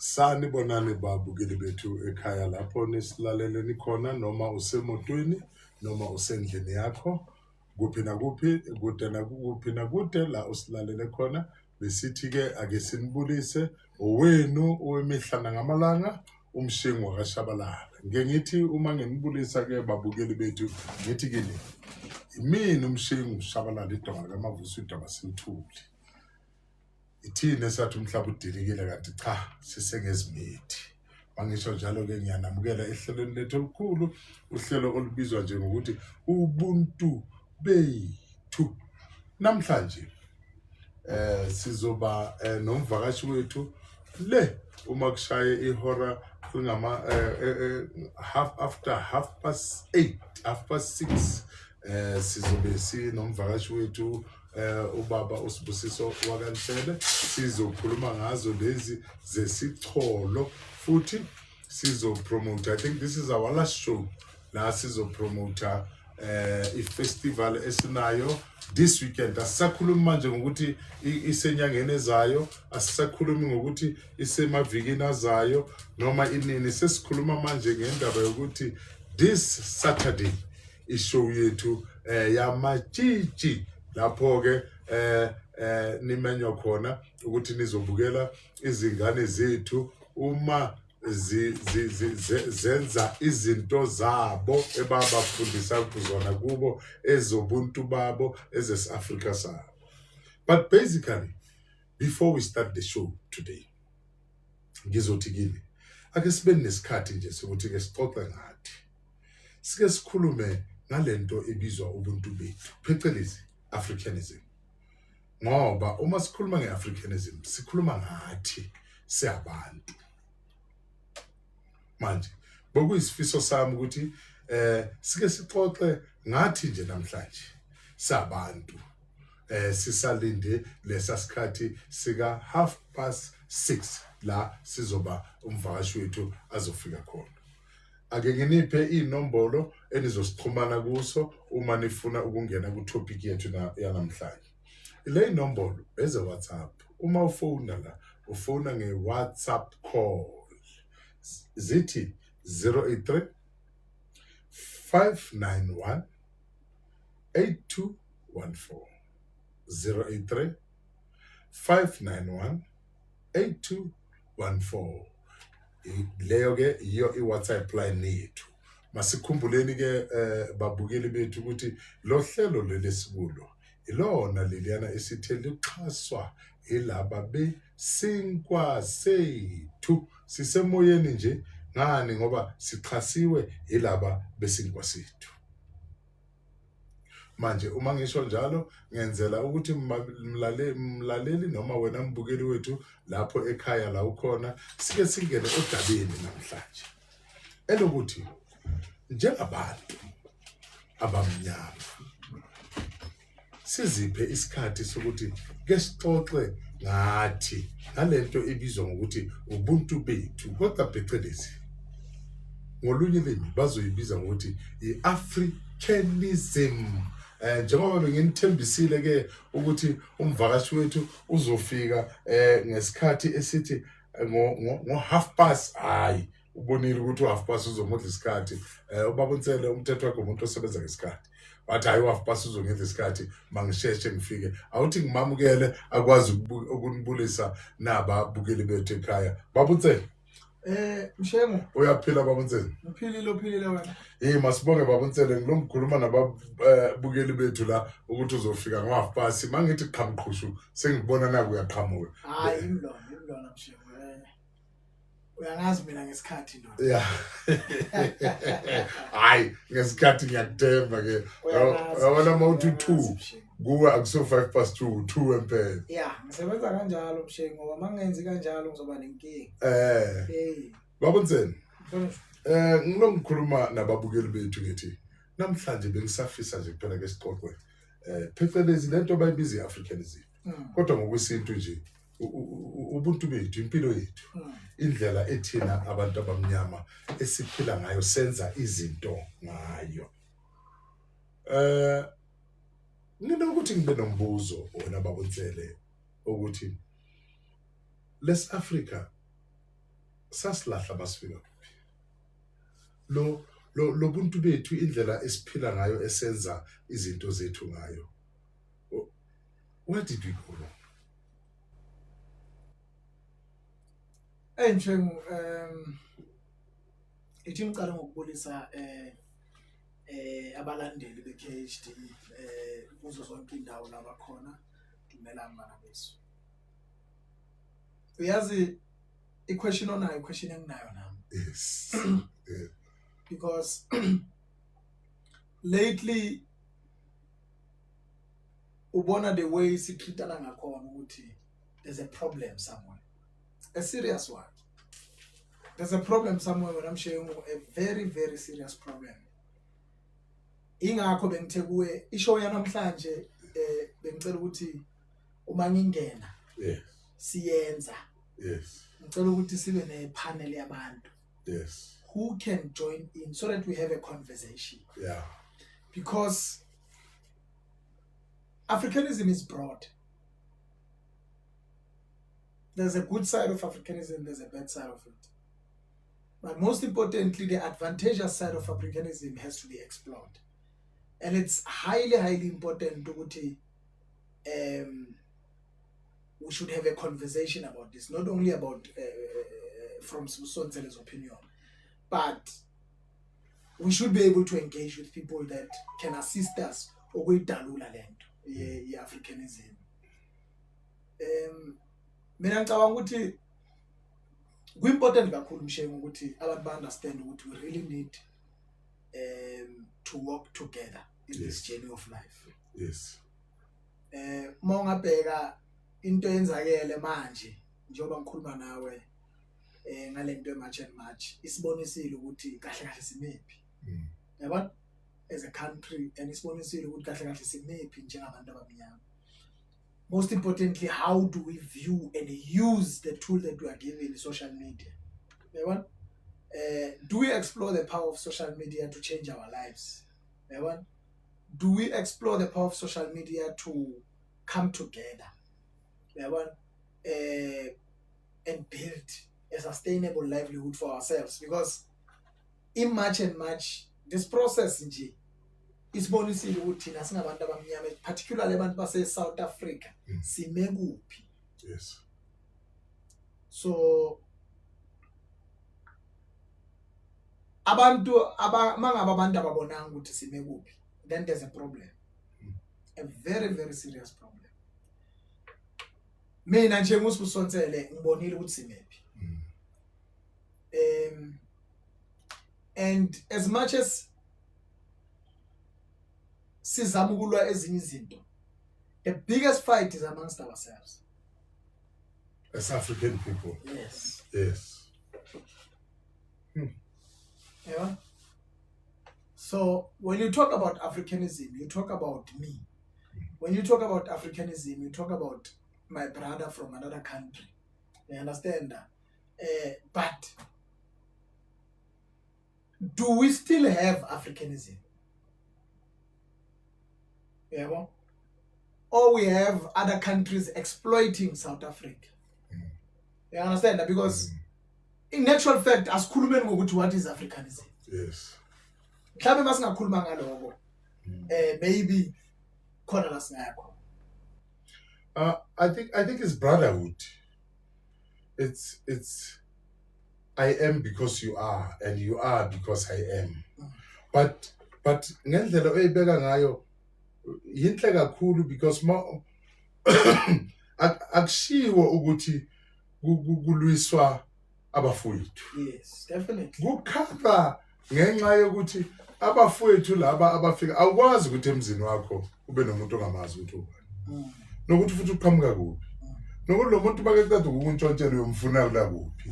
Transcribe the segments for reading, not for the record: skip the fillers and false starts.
Sanibonani babukeli bethu ekhaya lapho nisilaleleni khona noma usemotweni noma usendlini yakho kuphi nakuphi kude nakuphi nakude la usilalele khona besithi ke ake sinibulise owenu owemihla ngamalanga umshengu wakashabalala ngithi uma nginibulisa ke babukeli bethu ngithi kini imini umshengu shabalala idonga lamavuso idonga simthuli ithini esathi umhlaba udilikile kanti cha sisengezimithi mangisho njalo ke ngiyanamukela ehlelweni lethu olukhulu uhlelo olubizwa njengokuthi ubuntu bethu namhlanje sizoba nomvakashi wethu le uma kushaye ihora ngama half past 6 sizobe sinomvakashi wethu ubaba uSibusiso wakaNhlele sizokhuluma ngazo lezi zesicholo futhi sizopromote. I think this is our last show la sizopromote ifestival esinayo this weekend. Asisakhulumi manje ngokuthi isenyangeni ezayo, asisakhulumi ngokuthi isemavikini azayo noma inini, sesikhuluma manje ngendaba yokuthi this Saturday ishow yethu yamatshitshi lapho ke nimenywa khona ukuthi nizobukela izingane zethu uma zenza izinto zabo ebabafundisa kuzona kubo ezobuntu babo ezes-Africa sabo. But basically before we start the show today ngizothi kini ake sibe nesikhathi nje sokuthi ke sixoxe ngathi sike sikhulume ngalento ebizwa ubuntu bethu phecelezi Africanism. Ngoba uma sikhuluma ngeAfricanism sikhuluma ngathi siyabantu. Manje bokuyisifiso sami ukuthi sike sixoxe ngathi nje namhlanje sabantu sisalinde lesa sikhathi sika 6:30 la sizoba umvakashi wethu azofika khona. Ake nginiphe inombolo enizosixhumana kuso uma nifuna ukungena ku topic yethu yanamhlanje. Le nombolo eze WhatsApp. Uma ufona la, ufona nge WhatsApp call. Zithi 083 591 8214. 083 591 8214. Leyo ke iyo iWhatsApp line yethu. Masikhumbuleni ke babukeli bethu ukuthi lo hlelo lelesikulo ilona leliyana esithe lixhaswa elaba besinkwa sethu. Sisemoyeni nje ngani ngoba sixhasiwe elaba besinkwa sethu. Manje uma ngisho njalo ngenzela ukuthi mlaleli noma wena mbukeli wethu lapho ekhaya la ukhona sike singene odabeni namhlanje elokuthi njengabantu abamnyama siziphe isikhathi sokuthi ke sixoxe ngathi ngalento ebizwa ngokuthi ubuntu bethu kodwa phecelezi ngolunye limi bazoyibiza ngokuthi iAfricanism. Njengoba benginithembisile ke ukuthi umvakashi wethu uzofika ngesikhathi esithi ngo 1:30 hayi ubonile ukuthi u1:30 uzomudla isikhathi ubaba uNtsele umthetho wakhe umuntu osebenza ngesikhathi wathi hayi u1:30 uzongidla isikhathi mangisheshe ngifike awuthi ngimamukele akwazi ukunibulisa nababukeli bethu ekhaya. Baba uNtsele Mshengu uyaphila baba uNtsele? uphilile wena. Masibonge baba uNtsele ngilomkhuluma nababukeli bethu la ukuthi uzofika ngo1:30 mangithi qhamqhushu sengibona naku uyaqhamuka. Hayi imlona Mshengu. Uyangazi mina ngesikhathi ndo. Yeah. Hayi ngesikhathi ngiyakuthemba ke. Wona mawuthi 2 kuwe akuso 2:05 2 empela. Yeah, ngisebenza kanjalo Mshengu ngoba mangenzi kanjalo ngizoba nenkingi. Baba uNtsele. Ngilomkhuluma nababukeli bethu ngithi namhlanje bengisafisa nje kuphela ke sixoxe phecelezi lento bayibiza iAfricanism. Kodwa ngokwesintu nje ubuntu bethu impilo yethu indlela ethina abantu abamnyama esiphila ngayo senza izinto ngayo. Nginokuthi ngibe nombuzo wena baba uNtsele ukuthi lesi Africa sasilahla masifika lo buntu bethu indlela esiphila ngayo esenza izinto zethu ngayo. Where did we go wrong? Njengo ithi ngiqala ngokubulisa abalandeli be-KHD kuzo zonke indawo laba khona dumelani bana besu. Uyazi i-question enginayo nami. Yes. Yeah. Because lately ubona the way sitreatana ngakhona ukuthi there's a problem somewhere, a serious one. There's a problem somewhere when I'm sharing a very, very serious problem. Ingakho bengithe kuwe ishow yanamhlanje bengicela ukuthi uma ngingena siyenza. Yes. Ngicela ukuthi sibe nepanel yabantu. Yes. Who can join in so that we have a conversation. Yeah. Because Africanism is broad. There's a good side of Africanism, there's a bad side of it. But most importantly, the advantageous side of Africanism has to be explored. And it's highly, highly important to we should have a conversation about this, not only about from Sonzele's opinion, but we should be able to engage with people that can assist us ukuyidalula lento ye-Africanism. Mina ngicabanga ukuthi ku-important kakhulu mshengu ukuthi abantu ba-understand ukuthi we really need to work together in this journey of life. Yes. Uma ungabheka into yenzakele manje njengoba ngikhuluma nawe ngalento ematch and match isibonisile ukuthi kahle kahle simephi. Yabona as a country and isibonisile ukuthi kahle kahle simephi njengabantu abamnyama. Most importantly, how do we view and use the tool that we are given, social media? Yabona do we explore the power of social media to change our lives? Yabona do we explore the power of social media to come together? Yabona and build a sustainable livelihood for ourselves, because in March and March this process nje isibonisile ukuthi thina singabantu abamnyama, particularly abantu base South Africa sime kuphi. Yes. So abantu mangaba abantu ababonanga ukuthi sime kuphi, then there's a problem, a very, very serious problem. Mina nje ngusibusonsele ngibonile ukuthi simephi. And as much as sizama ukulwa ezinye izinto, the biggest fight is amongst ourselves as African people. Yes. Yes. Yeah. So when you talk about Africanism, you talk about me. When you talk about Africanism, you talk about my brother from another country. You understand that? But do we still have Africanism? Yeah, or we have other countries exploiting South Africa? You understand that? Because in actual fact, as khulumeni ngokuthi what is Africanism? Yes. Mhlawumbe masingakhuluma ngaloko maybe khona la singakho. I think it's brotherhood. It's I am because you are, and you are because I am. But ngendlela oyibeka ngayo yinhle kakhulu, because akushiwo ukuthi kulwiswa abafowethu. Yes, definitely. Kukhamba ngenxa yokuthi abafowethu laba abafika awukwazi ukuthi emzini wakho ube nomuntu ongamazi ukuthi ubani. Nokuthi futhi uqhamuka kuphi. Nokuthi lo muntu bake kade ukuntshontshelwe uyomfuna kula kuphi.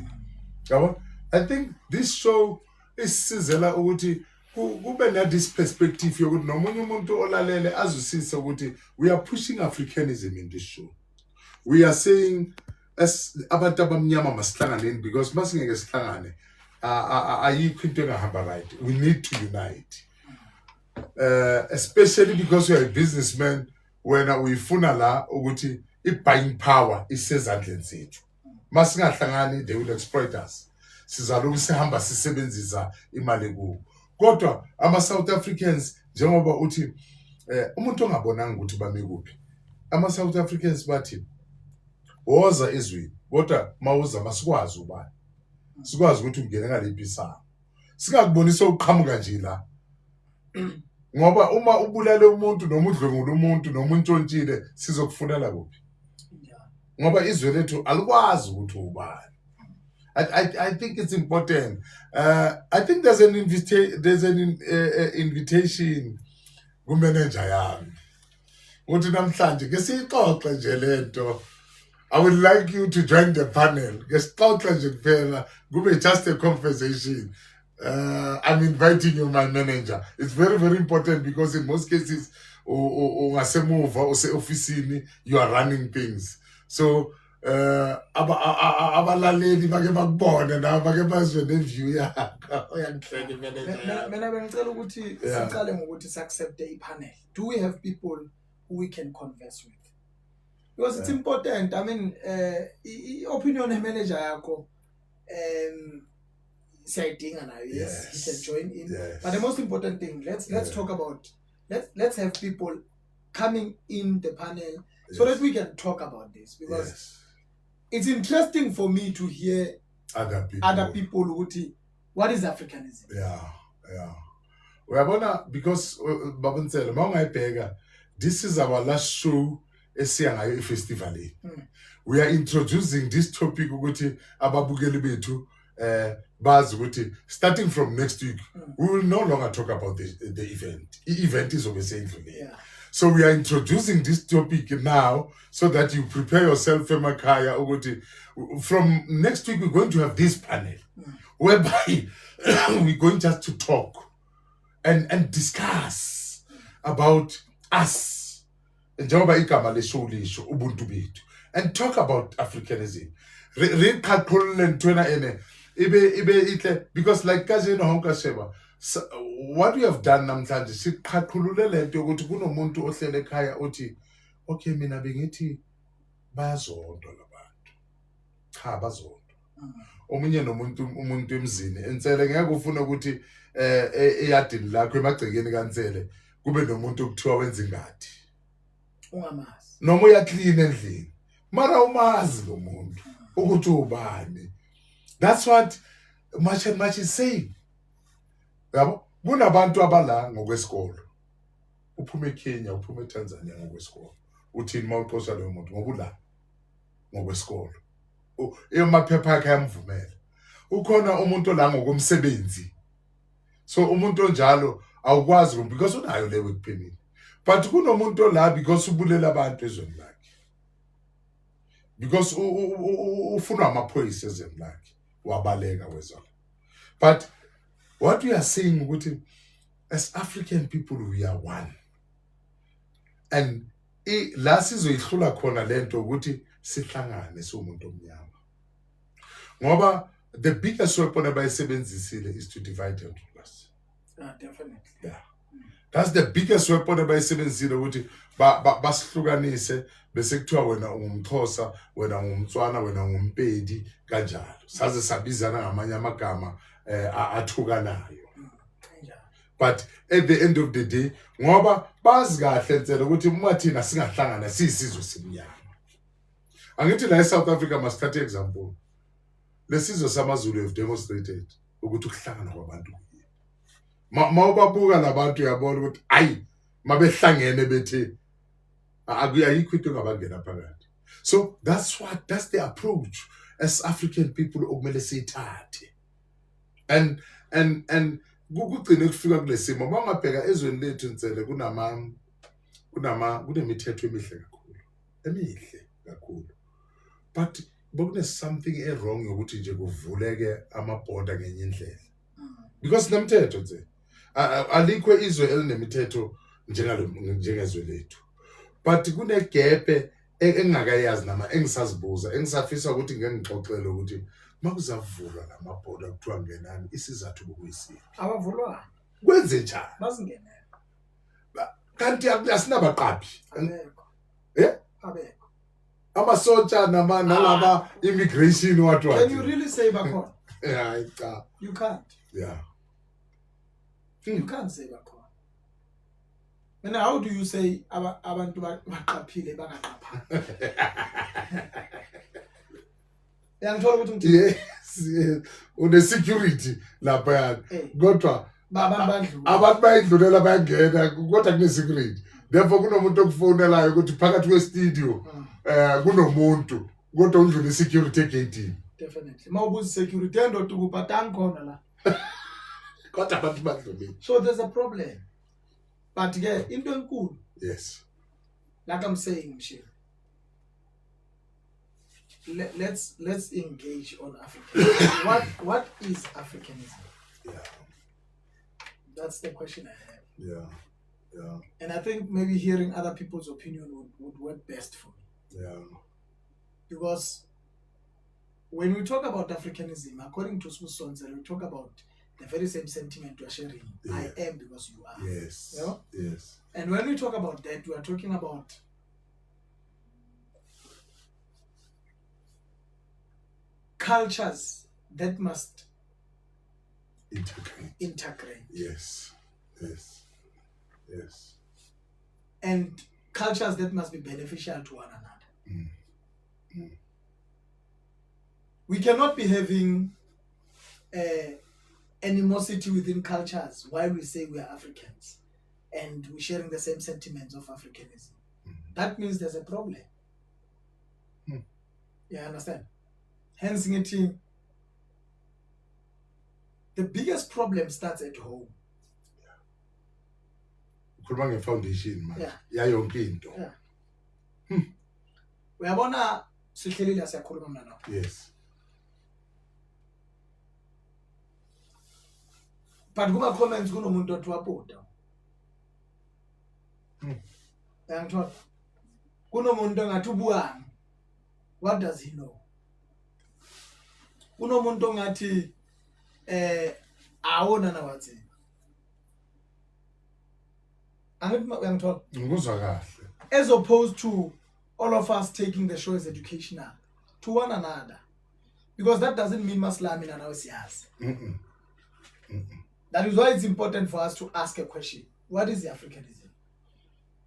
Yabo? I think this show isizela ukuthi kube na this perspective yokuthi nomunye umuntu olalele azwisise ukuthi we are pushing Africanism in this show. We are saying as abantu abamnyama masihlanganeni, because masingeke sihlangane ayikho into engahamba right. We need to unite. Especially because you are a businessman, wena uyifuna la ukuthi i buying power isezandleni zethu. Masingahlangani, they will exploit us. sizaloku sihamba sisebenzisa imali kubo. Kodwa ama-South Africans njengoba uthi umuntu ongabonanga ukuthi bame kuphi, ama-South Africans bathi woza ezweni kodwa mawuza masikwazi ubani, sikwazi ukuthi ungene ngalephi isango, singakubonisa uqhamuka nje la. Ngoba uma ubulale umuntu noma udlwengula umuntu noma untshontshile sizokufunela kuphi, ngoba izwe lethu alikwazi ukuthi ubani. I think it's important. I think there's an invitation kumanager yami ukuthi namhlanje ke sixoxe nje lento. I would like you to join the panel. Ke sixoxe nje kuphela kube just a conversation. I'm inviting you, my manager. It's very, very important because in most cases, ungasemuva use-ofisini, you are running things. So, abalaleli bake bakubone na bake bazwe neview yakho. Mina bengicela ukuthi siqale ngokuthi siaccept ipanel. Do we have people who we can converse with? Because it's important. I mean, opinion manager yakho sayidinga nayo, yes, he can join in. Yes. But the most important thing, let's talk about let's have people coming in the panel so that we can talk about this, because it's interesting for me to hear other people ukuthi what is Africanism. Uyabona, because Babunsele mawungayibheka, this is our last show esiya ngayo efestivalini. We are introducing this topic ukuthi ababukeli bethu bazi ukuthi starting from next week we will no longer talk about the event. The event is over saying. So we are introducing this topic now so that you prepare yourself emakaya ukuthi from next week we're going to have this panel whereby we're going just to talk and discuss about us njengoba igama leshow lisho ubuntu bethu, and talk about Africanism. Because like Kazeno Honka Sheba, what we have done namhlanje siqhaqhulule lento ukuthi kunomuntu ohlele ekhaya othi okay mina bengithi bayazondo labantu, cha bazondo. Omunye umuntu emzini ensele ngeke ufune ukuthi eyadini lakho emagcekeni kaNtsele kube nomuntu okuthiwa wenza ingadi ungamazi noma uyaclean endlini mara umazi lo muntu ukuthi ubani. That's what much is saying. Yabo kunabantu abala ngokwesikolo, uphume eKenya uphume eTanzania ngokwesikolo, uthini mawuxosha lo muntu ngobula ngokwesikolo emaphepha akhe ayamvumela. Ukhona umuntu la ngokomsebenzi, so umuntu onjalo awukwazi because unayo le work permit, but kunomuntu la because ubulela abantu ezweni lakhe, because ufuna amaphoyisa ezweni lakhe wabaleka wezona. But what we are saying ukuthi as African people we are one, and la sizoyihlula khona lento ukuthi sihlangane somuntu omnyama, ngoba the biggest weapon abayisebenzisile is to divide and rule us. Definitely. That's the biggest weapon abayisebenzisile ukuthi basihlukanise bese kuthiwa wena ungumXhosa, wena ungumTswana, wena unguMpedi kanjalo. Saze sabizana ngamanye amagama athukanayo. But at the end of the day, ngoba bazi kahle ensela ukuthi uma thina singahlangana sisizwe simnyama. Angithi la eSouth Africa must take example. Lesizwe samaZulu have demonstrated ukuthi ukuhlangana kwabantu. Mawubabuka labantu uyabona ukuthi ayi mabehlangene bethe akuyayikho into ngabangena phakathi. So that's the approach as African people okumele siyithathe. And kugcine kufika kulesimo mangabheka ezweni lethu nsele kunemithetho emihle kakhulu. But bekune something wrong ukuthi nje kuvuleke amaborder ngenye indlela. Because nemthetho nje alikho izwe elinemithetho njengezwe lethu. But kunegepe engingakayazi nama engisazibuza engisafisa ukuthi ngengixoxele ukuthi makuzavulwa lamaborder kuthiwa ngenani isizathu bokuyisiphi. Abavulwa Kwenze njani? Bazingenela. Kanti asinabaqaphi. Abekho. Amasotsha nalaba immigration what. Can you really say bakhona? Yeah, You can't. yeah. You can't say bakhona. And how do you say abantu baqaphile bangaqaphanga? Yangithola ukuthi ngithini? Yes. Une security lapha. Kodwa Abantu abantu bayidlulela bayangena kodwa kune security. Therefore kunomuntu okufonelayo ukuthi phakathi kwe studio kunomuntu kodwa undlule security egate. Definitely. Mawubuza security endoda ukuphatanga khona la. Kodwa abantu badlule. So there's a problem. But ke into enkulu. Yes. Like I'm saying, Michelle. Let's engage on Africanism. What is Africanism? Yeah. That's the question I have. Yeah. Yeah. And I think maybe hearing other people's opinion would work best for me. Yeah. Because when we talk about Africanism, according to Susonzel, we talk about the very same sentiment we are sharing. Yeah. I am because you are. Yes. You know? Yes. And when we talk about that, we are talking about cultures that must integrate. Yes. Yes. Yes. And cultures that must be beneficial to one another. We cannot be having animosity within cultures while we say we are Africans and we're sharing the same sentiments of Africanism. That means there's a problem. You understand? Hence, the biggest problem starts at home. Ukhuluma nge-foundation manje. Yeah. Yonke into. Yeah. Uyabona sihleli la siyakhuluma mna nawe. Yes. But kuma comments kunomuntu othi wabhoda. Yangithola. Kunomuntu ongathi ubuwanga. What does he know? Kunomuntu ongathi awona na wathi. Yangithola. Ngikuzwa kahle. As opposed to all of us taking the show as educational to one another. Because that doesn't mean maslami na nawe siyazi. That is why it's important for us to ask a question. What is the Africanism?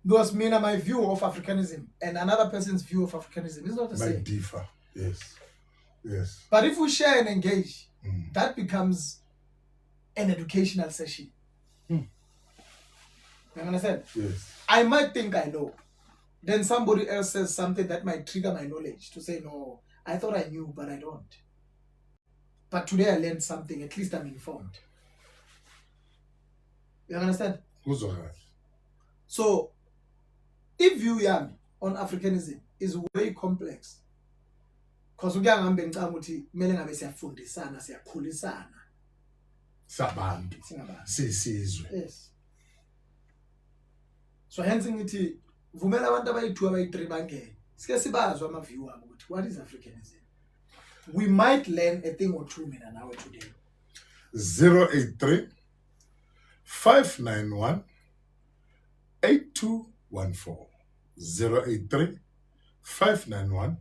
Because my view of Africanism and another person's view of Africanism is not the same. Might differ. Yes. Yes. But if we share and engage, that becomes an educational session. You understand? Yes. I might think I know. Then somebody else says something that might trigger my knowledge to say, no, I thought I knew, but I don't. But today I learned something. At least I'm informed. You understand? So, if view yami on Africanism is way complex, because we can't ukuthi kumele ngabe siyafundisana siyakhulisana sabantu sisizwe. Yes. So hence ngithi vumela abantu abayi2 abayi3 bangene sike sibazwe ama view abo ukuthi what is Africanism. We might learn a thing or two mina nawe today. 083 591 8214 083 591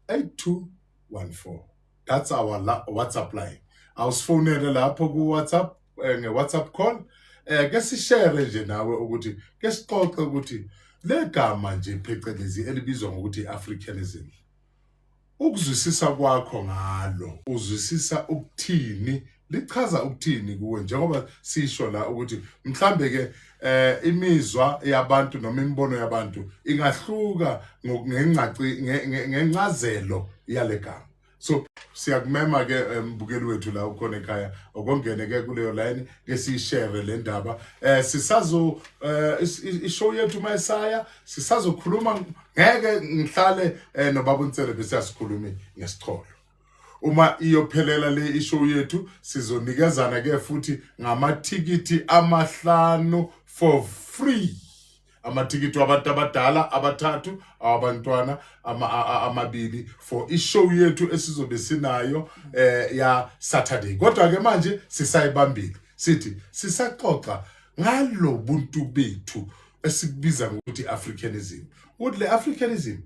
8214. That's our WhatsApp line. Awusifonele lapho ku WhatsApp nge-WhatsApp call. Ke sishare nje nawe ukuthi ke sixoxe ukuthi le gama nje phecelezi elibizwa ngokuthi Africanism. Ukuzwisisa kwakho ngalo, uzwisisa ukuthini, lichaza ukuthini kuwe njengoba sisho la ukuthi mhlambe ke imizwa yabantu noma imbono yabantu ingahluka ngencazelo yale gama. So siyakumema ke mbukeli wethu la ukhona ekhaya okongene ke kuleyo line ke sishare le ndaba sisazo ishow yethu mayisaya sisazokhuluma ngeke ngihlale nobaba uNtsele bese asikhuluma ngesicholo. Uma iyophelela le ishow yethu sizonikezana ke futhi ngamathikiti amahlanu for free. Amathikiti wabantu abadala abathathu abantwana amabili for ishow yethu esizobe sinayo ya Saturday. Kodwa ke manje sisayibambile sithi sisaxoxa ngalo buntu bethu esikubiza ngokuthi Africanism. Ukuthi le Africanism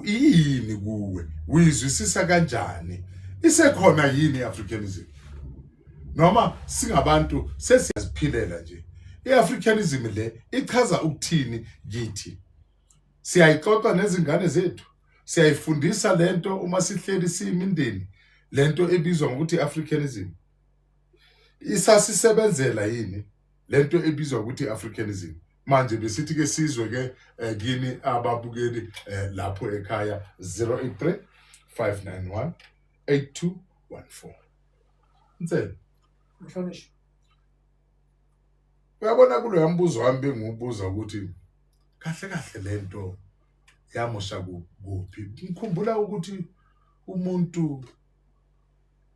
yini kuwe? Uyizwisisa kanjani? isekhona yini iAfricanism noma singabantu sesiyaziphilela nje iAfricanism le ichaza ukuthini kithi siyayixoxa nezingane zethu siyayifundisa lento uma sihleli siyimindeni lento ebizwa ngokuthi Africanism isasisebenzela yini lento ebizwa ukuthi Africanism manje besithi ke sizwe ke kini ababukeli lapho ekhaya 083 591 8214 Nsele Mhlonishwa uyabona kulo yambuzo wami bengibuza ukuthi kahle kahle lento yamosha kuphi ngikhumbula ukuthi umuntu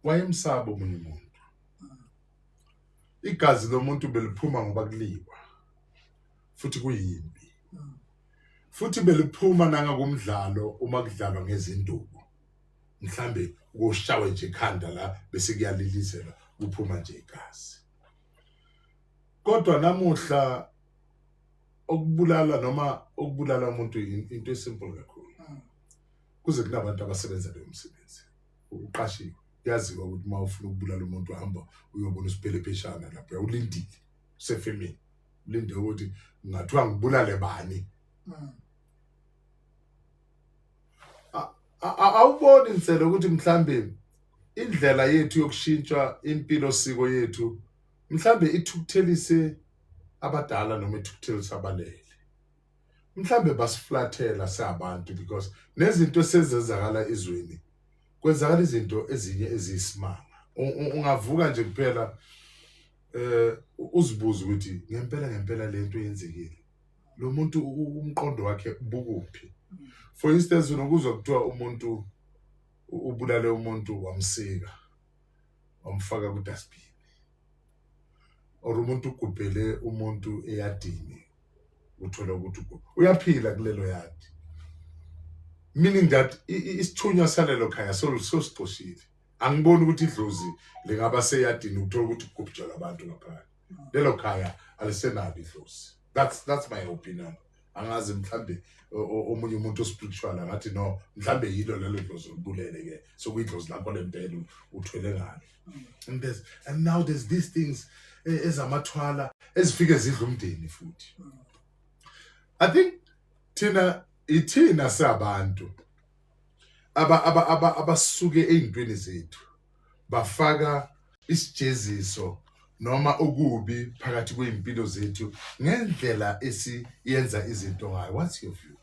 wayemsaba omunye umuntu igazi lomuntu beliphuma ngoba kuliwa futhi kuyimpi futhi beliphuma nanga kumdlalo uma kudlalwa ngezinduku mhlambe kushawe nje ekhanda la bese kuyalilizela kuphuma nje igazi kodwa namuhla okubulala umuntu into esimple kakhulu kuze kunabantu abasebenza leyo msebenzi uqashiwe yaziwa ukuthi uma ufuna ukubulala umuntu uhamba uyobona usibhele pheshana lapha ulindile usefemini ulinde ukuthi ngathiwa ngibulale bani awuboni inselo ukuthi mhlambe indlela yethu yokushintsha impilo siko yethu mhlambe ithukuthelise abadala noma ithukuthelise abalele mhlambe basiflathela sabantu because nezinto sezenzakala ezweni kwenzakala izinto ezinye eziyisimanga ungavuka nje kuphela uzibuza ukuthi ngempela lento yenzekile lo muntu umqondo wakhe bukuphi for instance unokuzwa kuthiwa umuntu ubulale umuntu wamsika wamfaka ku dustbin or umuntu ugubhele umuntu eyadini uthola ukuthi uyaphila kulelo yadi meaning that isithunywa salelo khaya sosixoshile angiboni ukuthi idlozi lengaba seyadini uthola ukuthi kugubhela abantu ngaphakathi lelo khaya alisenalo idlozi that's my opinion angazi mhlambe omunye umuntu spiritual ngathi no mhlambe yilo lelo dlozi olibulele ke sokuyidlozi lapho lempela uthwele ngalo and now there's these things ezamathwala ezifike zidla umndeni futhi I think ithina sabantu abasuke ezintweni zethu bafaka isijeziso noma okubi phakathi kweimpilo zethu ngendlela esiyenza izinto ngayo. What's your view?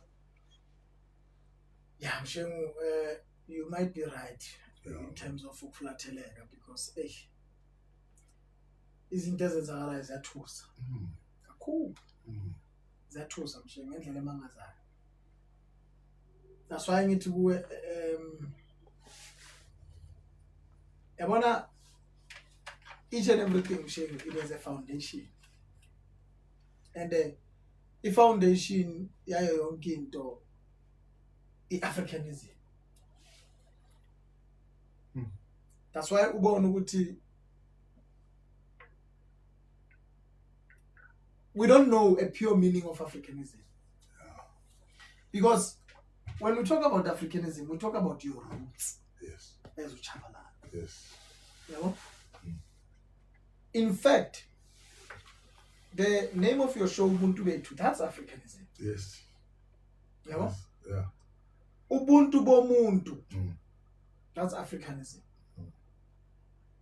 Yeah, Mshengu, you might be right in terms of ukuflatheleka because izinto ezenzakalayo ziyathusa kakhulu ziyathusa Mshengu ngendlela emangazayo. That's why ngithi kuwe yabona each and everything Mshengu it has a foundation and the foundation yayo yonke into i-Africanism. That's why ubona ukuthi we don't know a pure meaning of Africanism. Because when we talk about Africanism, we talk about your roots. Yes. As uChabalala. Yes. You know? In fact, the name of your show, Ubuntu Bethu, that's Africanism. Yes. You know? Yeah. Ubuntu Bomuntu, that's Africanism.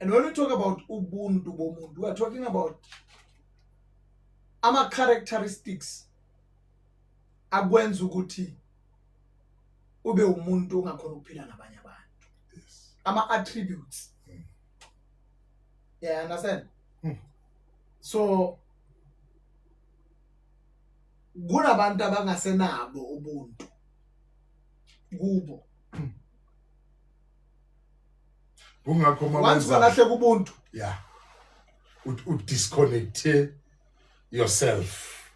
And when we talk about Ubuntu Bomuntu, we are talking about ama characteristics akwenza ukuthi ube umuntu ongakhona ukuphila nabanye abantu. Yes. Ama attributes. Yeah, understand? So kunabantu abangasenabo ubuntu kubo. Ungakho Once balahle kubuntu, yeah. Disconnect yourself.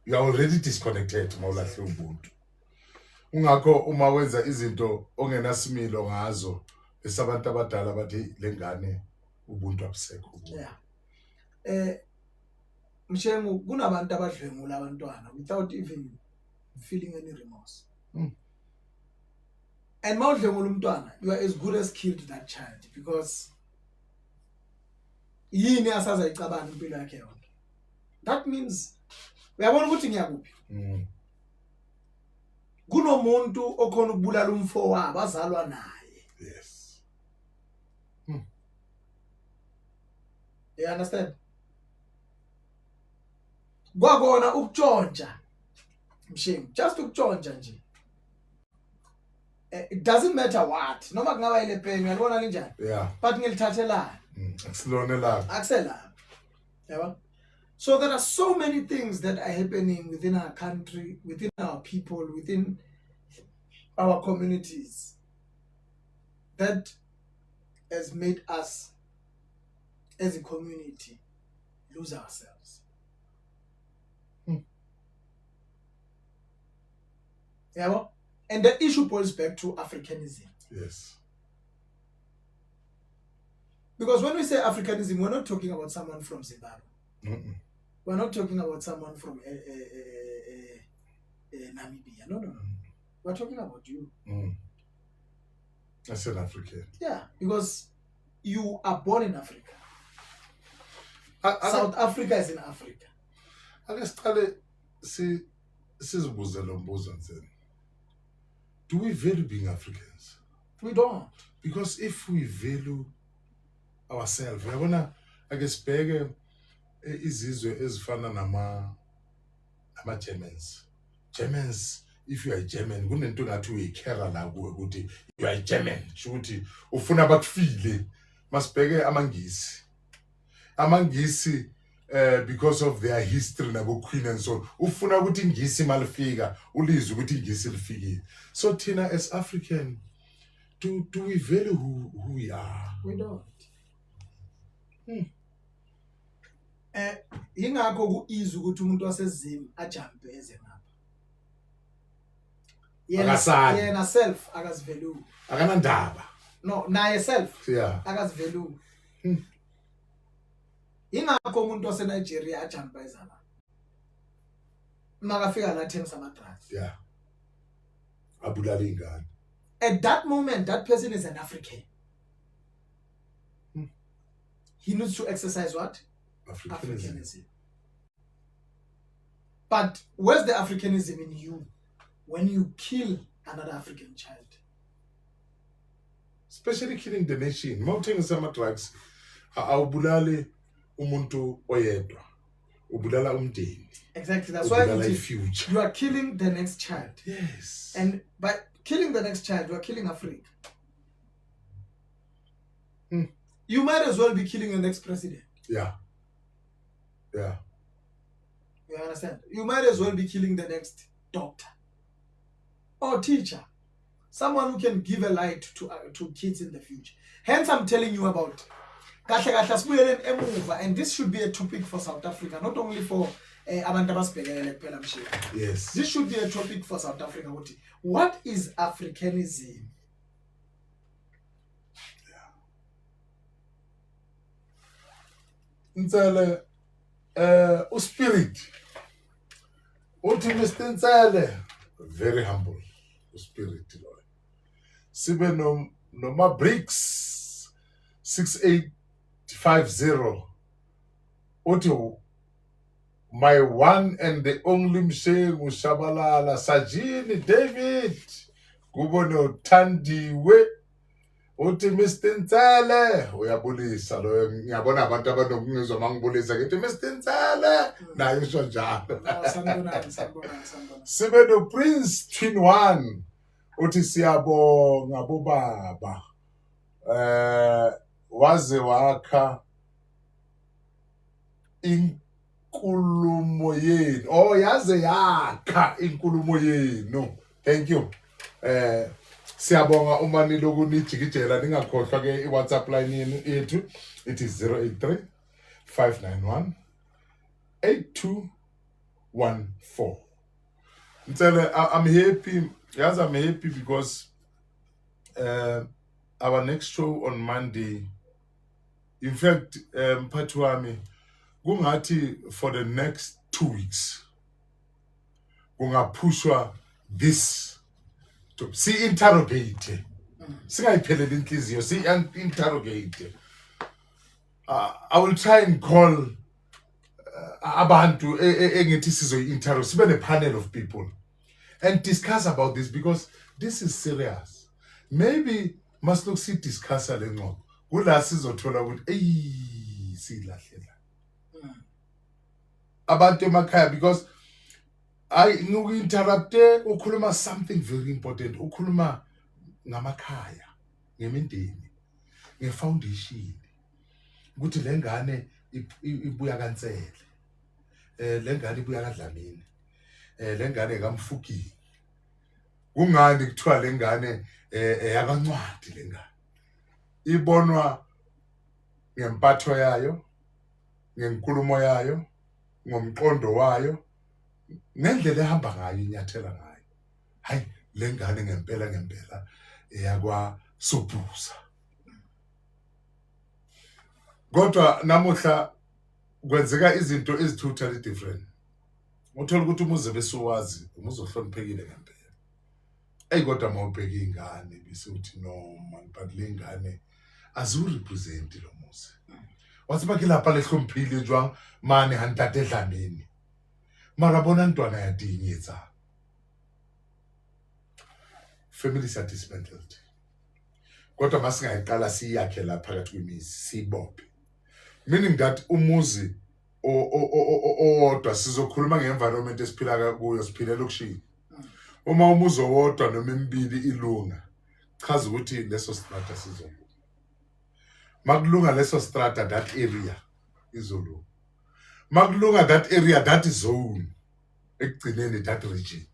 You are already disconnected mawulahle ubuntu. Ungakho uma wenza izinto ongenasimilo ngazo esabantu abadala bathi lengane ubuntu abusekho. Yeah. Mshengu kunabantu abadlwengula abantwana without even feeling any remorse. And mawudlengula umntwana, you are as good as killed that child because yini asaza icabanga impilo yakhe yonke. That means uyabona ukuthi ngiyakuphi. Kunomuntu okhona ukubulala umfo wabo azalwa naye. Yes. You understand? Kwakona ukutshontsha. Mshini, just ukutshontsha nje. It doesn't matter what. Noma kungaba ile pen uyalibona linjani? Yeah. But ngilithathelana. Akusilonelanga. Akusela. Yabo? So there are so many things that are happening within our country, within our people, within our communities that has made us as a community lose ourselves. Yeah, and the issue boils back to Africanism. Yes. Because when we say Africanism, we're not talking about someone from Zimbabwe. We're not talking about someone from Namibia. No. We're talking about you. As an African. Yeah, because you are born in Africa. South Africa is in Africa. Do we value being Africans? We don't. Because if we value ourselves, uyabona ake sibheke izizwe ezifana nama Germans. Germans, if you are German, kunento ngathi uyikhera la kuwe ukuthi you are German, ukuthi ufuna bakufile. Masibheke amangisi because of their history nabo queen and so ufuna ukuthi ingisi malifika ulizwe ukuthi ingisi lifikile. So Tina, as African, do we value who we are? We don't. Ingakho kuizi ukuthi umuntu wasezimi ajump eze ngapha. Yena self akazivalue. Akanandaba. No, naye self. Yeah. Akazivalue. Ingakho umuntu wase Nigeria ajump ezala. Makafika la thengisa ama drugs. Yeah. Abulala ingane. At that moment, that person is an African. He needs to exercise what? Africanism. But where's the Africanism in you when you kill another African child? Especially killing the nation. Mounting some drugs. Awubulali umuntu oyedwa. Ubulala umndeni. Exactly. That's why you are killing the next child. Yes. And by killing the next child, you are killing Africa. You might as well be killing the next president. Yeah. Yeah. You understand? You might as well be killing the next doctor or teacher. Someone who can give a light to kids in the future. Hence, I'm telling you about and this should be a topic for South Africa, not only for yes. This should be a topic for South Africa. What is Africanism? Nsele spirit. Uthi Mr. Nsele very humble. Spirit Lord. Sibe no ma bricks 6850. Uthi my one and the only Mshengu Shabalala Sajini David Kubono Tandiwe uthi Mr. Nsele uyabulisa lo ngiyabona abantu abanokungizwa mangibulisa ngithi Mr. Nsele naye usho njalo. Sanibona. Sibe no Prince Twin One uthi siyabonga bobaba waze wakha inkulumo yenu yaze yakha inkulumo yenu. Thank you. Siyabonga uma nilokuniijikijela ningakhohlwa ke iWhatsApp line yethu it is 083 591 8214. Nsele, I'm happy. Yes, I'm happy because our next show on Monday, in fact, mphathi wami kungathi for the next 2 weeks kungapushwa this si-interrogate singayipheleli inhliziyo si-interrogate. I will try and call abantu engithi sizoyi-interview, sibe ne-panel of people and discuss about this because this is serious. Maybe masiloku sidiscussa le ngxoxo kula sizothola ukuthi siyilahlela abantu emakhaya, because ngiku-interrupte ukhuluma something very important, ukhuluma ngamakhaya, ngemindeni, ngefoundation, ukuthi le ngane ibuya kaNtsele, le ngane ibuya kaDlamini, le ngane kaMfukile. Kungani kuthiwa le ngane yakaNcwadi, le ngane ibonwa ngempatho yayo, ngenkulumo yayo, ngomqondo wayo, ngendlela ehamba ngayo, inyathela ngayo. Hayi, le ngane ngempela yakwa Sobhuza. Kodwa namuhla kwenzeka izinto totally different. Uthola ukuthi umuze besuwazi, umuze ohloniphekile ngempela. Kodwa mawubheka ingane bese uthi no man, but le ngane aziwurepresent lo muzi. Wathi bakhe lapha lehlomphile jwang mane hantate Dlamini. Mara bona ntwana ya tinyetsa. Families are dismantled. Kodwa masingayiqala siyakhe lapha phakathi kwemizi sibophe. Meaning that umuzi owodwa sizokhuluma nge-environment esiphila kuyo, siphila elokushini. Uma umuzi owodwa noma emibili ilunga, chaza ukuthi leso strata sizolunga. Makulunga leso strata, that area izolunga. Makulunga that area, that zone, ekugcineni that region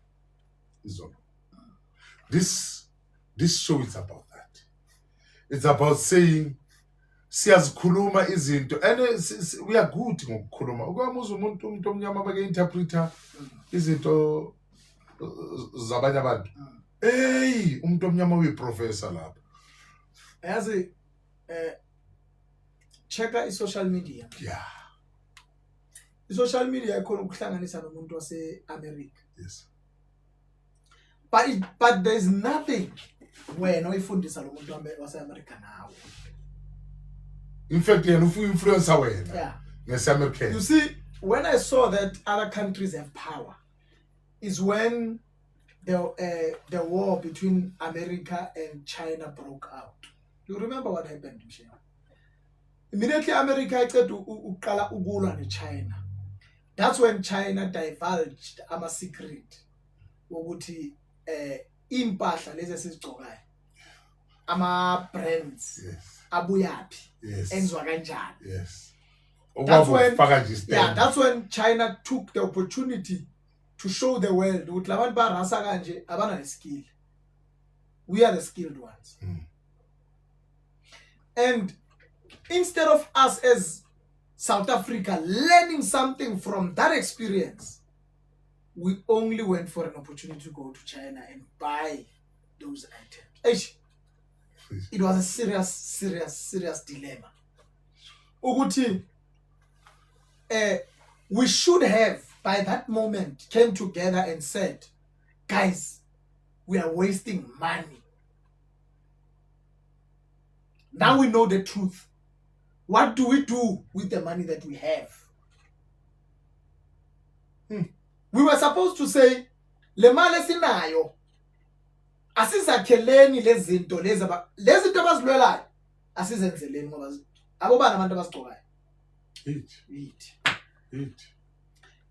izolunga. This show is about that. It's about saying siyazikhuluma izinto and we are good ngokukhuluma. Ukwamuza umuntu omnyama bake interpreter izinto zabanye abantu. Umuntu omnyama uyiprofessor lapha. Yazi checka i-social media. Yeah. I-social media ikhona ukuhlanganisa nomuntu wase-America. Yes. But there's nothing wena oyifundisa lo muntu wase-America nawo. In fact, yena ufu-influencer wena. Yeah. Ngesi-American. You see, when I saw that other countries have power, is when the war between America and China broke out. You remember what happened, Michelle? Immediately America uqala ukulwa neChina. That's when China divulged ama secret ukuthi impahla lezi esizigcokayo, ama brands, abuyaphi, enziwa kanjani. Yes. That's when China took the opportunity to show the world ukuthi labantu barasa kanje abana ne-skill. We are the skilled ones. And instead of us as South Africa learning something from that experience, we only went for an opportunity to go to China and buy those items. It was a serious dilemma. Uguti, we should have, by that moment, came together and said, guys, we are wasting money. Now we know the truth. What do we do with the money that we have? We were supposed to say, le mali sinayo, asizakheleni lezinto lezinto abazilwelayo, asizenzeleni ngoba abobani abantu abazigcokayo. Eat.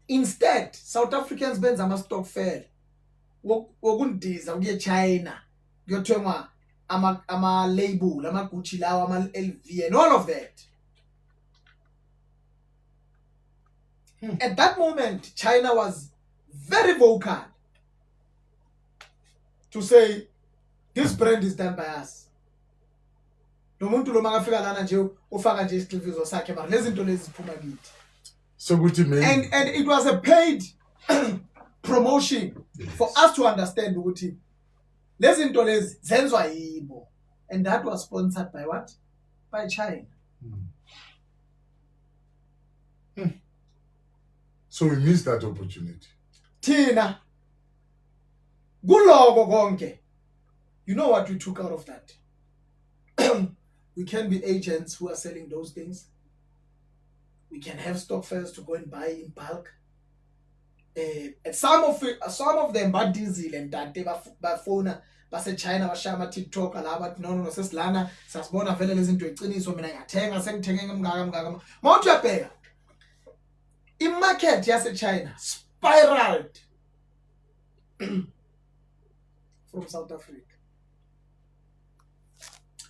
Instead, South Africans benza ama-stock fair wokundiza ukuye China kuyothengwa ama-label, ama-Gucci lawa, ama-LV and all of that. At that moment, China was very vocal to say, this brand is done by us. No muntu lo makafika lana nje ufaka nje isiclivizo sakhe mara lezi zinto lezi ziphuma kithi. So ukuthi and it was a paid promotion for us to understand ukuthi lezi zinto lezi zenzwa yibo, and that was sponsored by what? By China. So we missed that opportunity. Thina kuloko konke You know what we took out of that? We can be agents who are selling those things. We can have stock fairs to go and buy in bulk. And some of them bad diesel and that they bafona base China bashaya TikTok alaba no sesilana sasibona vele lezi zinto eqiniso mina ngiyathenga sengithenge ngimngaka mawuthi uyabheka imarket yase China spiraled from South Africa.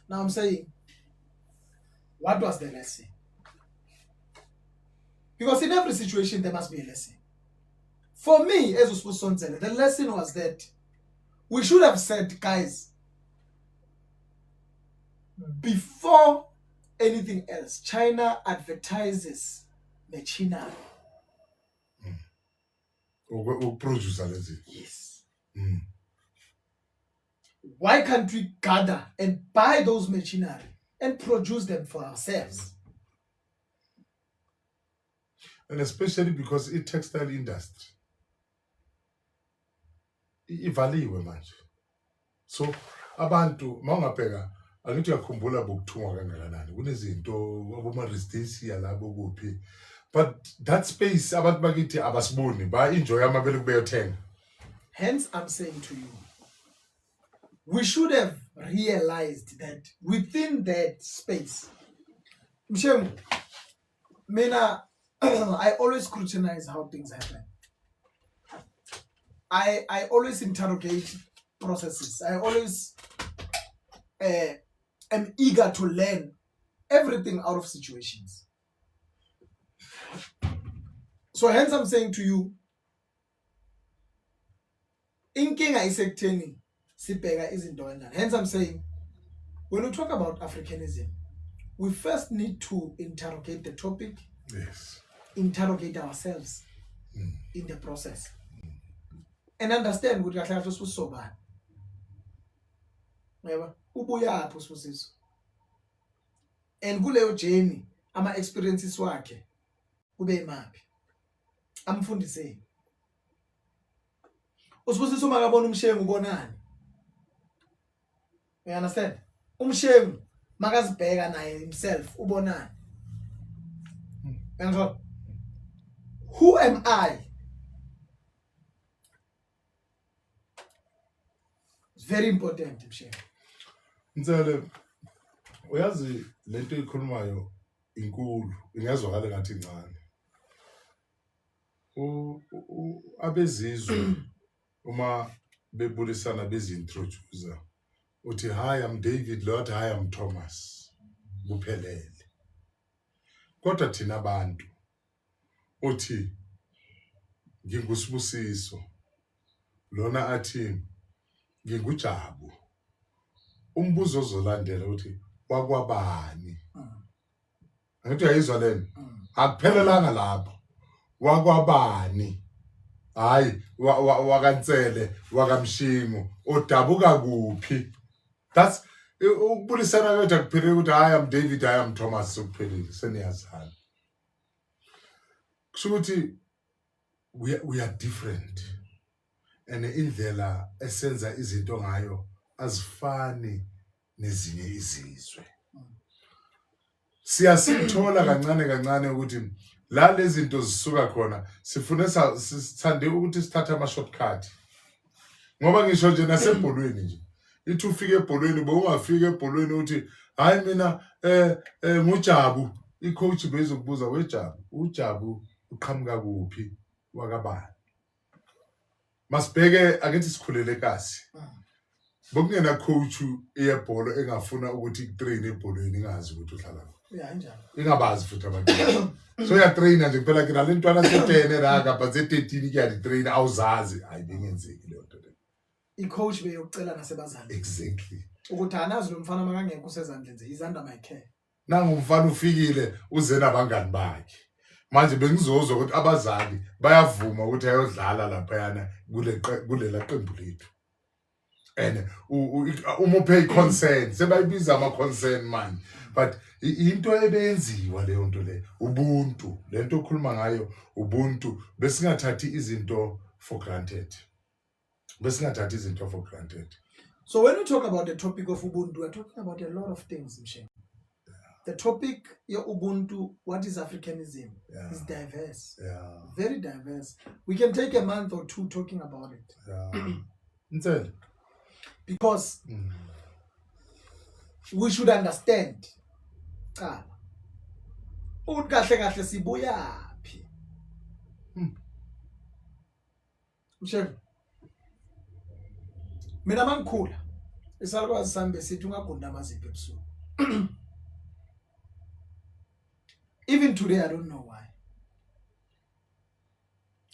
Now I'm saying, what was the lesson? Because in every situation there must be a lesson. For me, as Usbusonzele, the lesson was that we should have said, guys, before anything else, China advertises machinery. Yes. Why can't we gather and buy those machinery and produce them for ourselves? And especially because the textile industry ivaliwe manje. So abantu mawungabheka angithi uyakhumbula bokuthungwa kangakanani kunezinto aboma residency labo kuphi, but that space abantu bakithi abasiboni ba enjoy amabele kubeyothenga. Hence I'm saying to you, we should have realized that within that space, Mshem, Mina, I always scrutinize how things happen. I always interrogate processes. I always am eager to learn everything out of situations. So hence I'm saying to you, inkinga isekutheni sibheka izinto kanjani. Hence I'm saying, when we talk about Africanism, we first need to interrogate the topic. Yes. Interrogate ourselves in the process. And understand ukuthi kahle kahle usisobani. Yebo, ubuyaphi usibusiso. And kuleyo journey ama experiences wakhe kube imaphi. Amfundiseni. Usibusiso makabona umshengu ubonani. You understand? Umshengu makazibheka naye himself ubonani. And so, who am I? It's very important, Mshengu. Mzale, uyazi lento ikhulumayo inkulu, ingezwakala ngathi incane. Abezizwe uma bebulisana bezintroducer uthi hi I'm David, Lord hi I'm Thomas. Kuphelele. Kodwa thina abantu uthi ngingusibusiso, lona athi nginguJabu. Umbuzo ozolandela uthi wakwabani. Angithi uyayizwa lena? Akuphelelanga lapho. Wakwabani. Hayi wakaNtsele, wakaMshingo, odabuka kuphi. That's ukubulisana kwethu akuphelele ukuthi hi I'm David, hi I'm Thomas sokuphelele seniyazana. Kusho ukuthi we are different. And indlela esenza izinto ngayo azifani nezinye izizwe. Siyasithola kancane ukuthi la lezi zinto zisuka khona sifune sithande ukuthi sithathe ama shortcut. Ngoba ngisho nje nasebholweni nje. Ithi ufike ebholweni bowungafika ebholweni uthi hayi mina nguJabu, icoach bezokubuza weJabu, uJabu uqhamuka kuphi wakabani. Masibheke akithi sikhulele kasi. Bokungena coach eyebhola engafuna ukuthi itrain ebholweni ingazi ukuthi uhlala. Yeah, njalo. Ingabazi futhi abantu. So ya trainer nje phela kina lentwana se10 raka but ze13 kuya train awuzazi hayi bengenzeki leyo nto le. I-coach beyokucela nasebazali. Exactly. Ukuthi anazi lo mfana makangekho usezandleni nje is under my care. Nangu umfana ufikile uze nabangani bakhe. Manje bengizozwa ukuthi abazali bayavuma ukuthi ayodlala lapha yana kulela qembu lethu. And umuphe consent sebayibiza ama consent man, but into ebenziwa leyo nto le ubuntu lento okhuluma ngayo ubuntu besingathathi izinto for granted. So when we talk about the topic of Ubuntu, we're talking about a lot of things, Mshen. The topic, your Ubuntu, what is Africanism, is diverse. Very diverse. We can take a month or two talking about it. Because we should understand. Mshen, mina mangikhula isalukwazi sami besithi ungagunda amazipho ebusuku. Even today, I don't know why.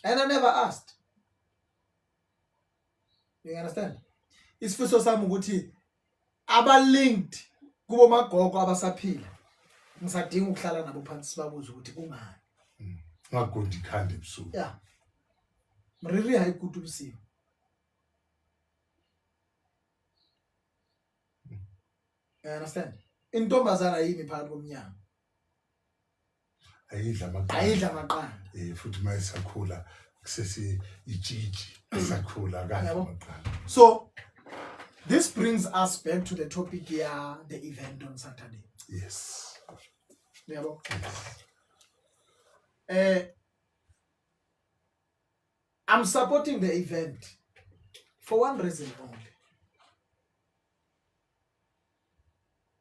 And I never asked. You understand? Isifiso sami ukuthi aba-linked kubo magogo abasaphila. Ngisadinga ukuhlala nabo phansi sibabuza ukuthi kungani. Ngagundi ikhanda ebusuku. Yeah. Mriri hayikuthi ubusiku. You understand? Intombazana yini phakathi komnyango? Ayidla amaqanda. Futhi mayisakhula kusesi ijiji isakhula kadla amaqanda. So this brings us back to the topic here, the event on Saturday. Yes. Yabo. I'm supporting the event for one reason only.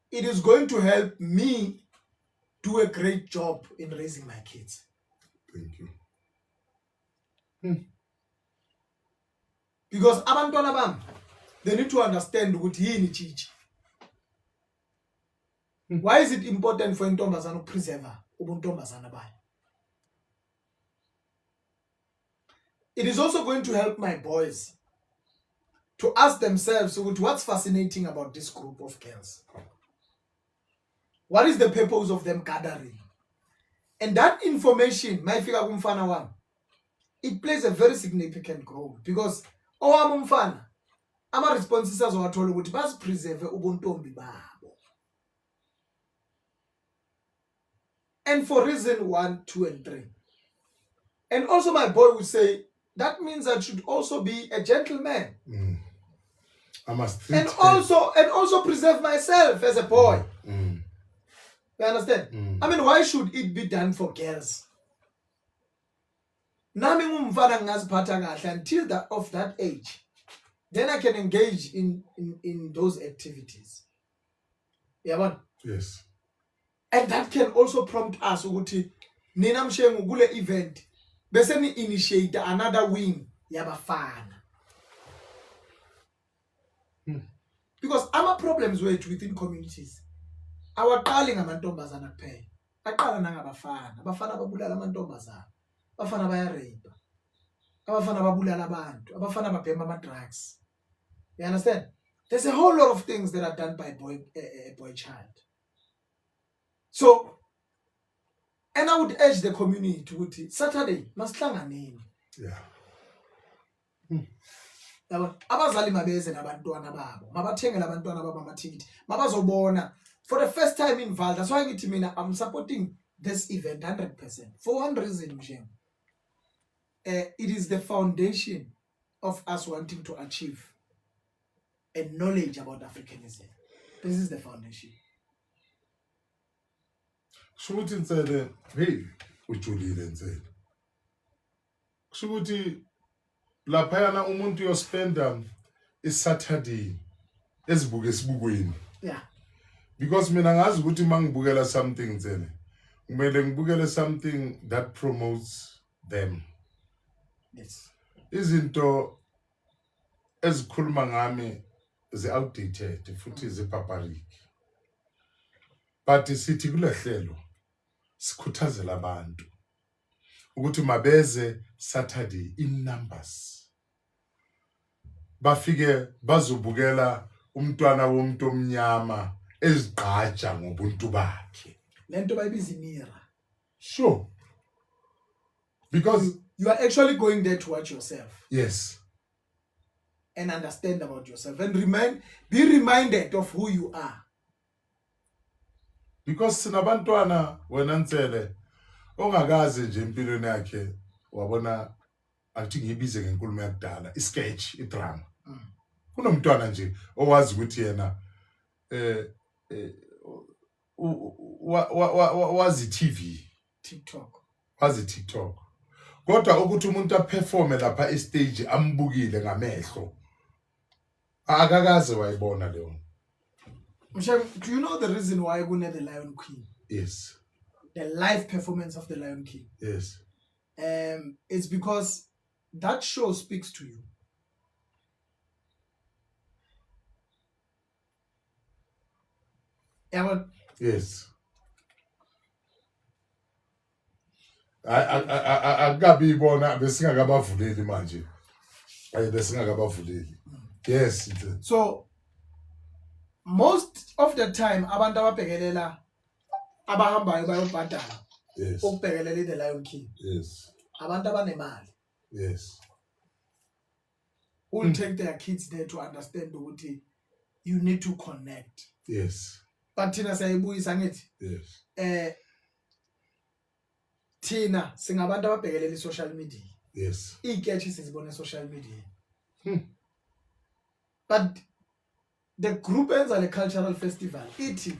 It is going to help me do a great job in raising my kids. Thank you. Because abantwana bam, they need to understand ukuthi yini chichi. Why is it important for intombazana to preserve ubuntombazana bayo? It is also going to help my boys to ask themselves what's fascinating about this group of girls. What is the purpose of them gathering? And that information, it plays a very significant role because ama responses azowathola ukuthi basipreserve ubuntombi babo. And for reason 1, 2, and 3. And also my boy would say, that means I should also be a gentleman. I must and also preserve myself as a boy. You understand? I mean, why should it be done for girls? Nami ngumfana ngaziphatha kahle until that age. Then I can engage in those activities. Yeah, yes. And that can also prompt us ukuthi nina mshengu kule event bese ni initiate another wing yabafana. Because our problems within communities. Awaqali ngamantombazana kuphela. Aqala nangabafana. Abafana babulala amantombazana. Abafana bayarape. Abafana babulala abantu. Abafana babhema ama-drugs. You understand? There's a whole lot of things that are done by a boy child. So, and I would urge the community to Saturday masihlanganeni. Yeah. Abazali mabeze nabantwana babo. Mabathengele abantwana babo amathikithi. Mabazobona. For the first time involved, that's why I'm supporting this event 100%. For one reason, Mshen. It is the foundation of us wanting to achieve a knowledge about Africanism. This is the foundation. Kushukuthi insele, hey, ujulile insele. Kushukuthi laphayana umuntu yospenda Saturday esibuke esibukweni. Yeah. Because mina ngazi ukuthi mangibukela something insele. Kumele ngibukele something that promotes them. Yes. Izinto ezikhuluma ngami outdated futhi zipaparic. But sithi kulehlelo sikhuthazela abantu ukuthi mabeze Saturday in numbers. Bafike bazobukela umntwana womuntu omnyama ezigqaja ngobuntu bakhe. Lento bayibiza imira. Sure. Because you are actually going there to watch yourself. Yes. And understand about yourself and be reminded of who you are. Because sinabantwana wena Nsele ongakaze nje empilweni yakhe wabona athi ngibize ngenkulumo yakudala isketch idrama. kunomntwana nje owazi ukuthi yena wazi TV wazi TikTok kodwa ukuthi umuntu aperforme lapha estage ambukile ngamehlo akakaze wayibona leyo. Mshaka, do you know the reason why kune the Lion King? Yes. The live performance of the Lion King. Yes. It's because that show speaks to you. Yes. Akabi ibona besingakabavuleli manje. Besingakabavuleli. Yes. So most of the time abantu ababhekelela abahambayo bayobhadala. Yes. Ukubhekelela the Lion King. Yes. Abantu abanemali. Yes. Will take their kids there to understand ukuthi you need to connect. Yes. But thina sayibuyisa ngithi. Yes. Thina singabantu ababhekelela social media. Yes. Iketshi sizibona social media. But the group enza le cultural festival ithi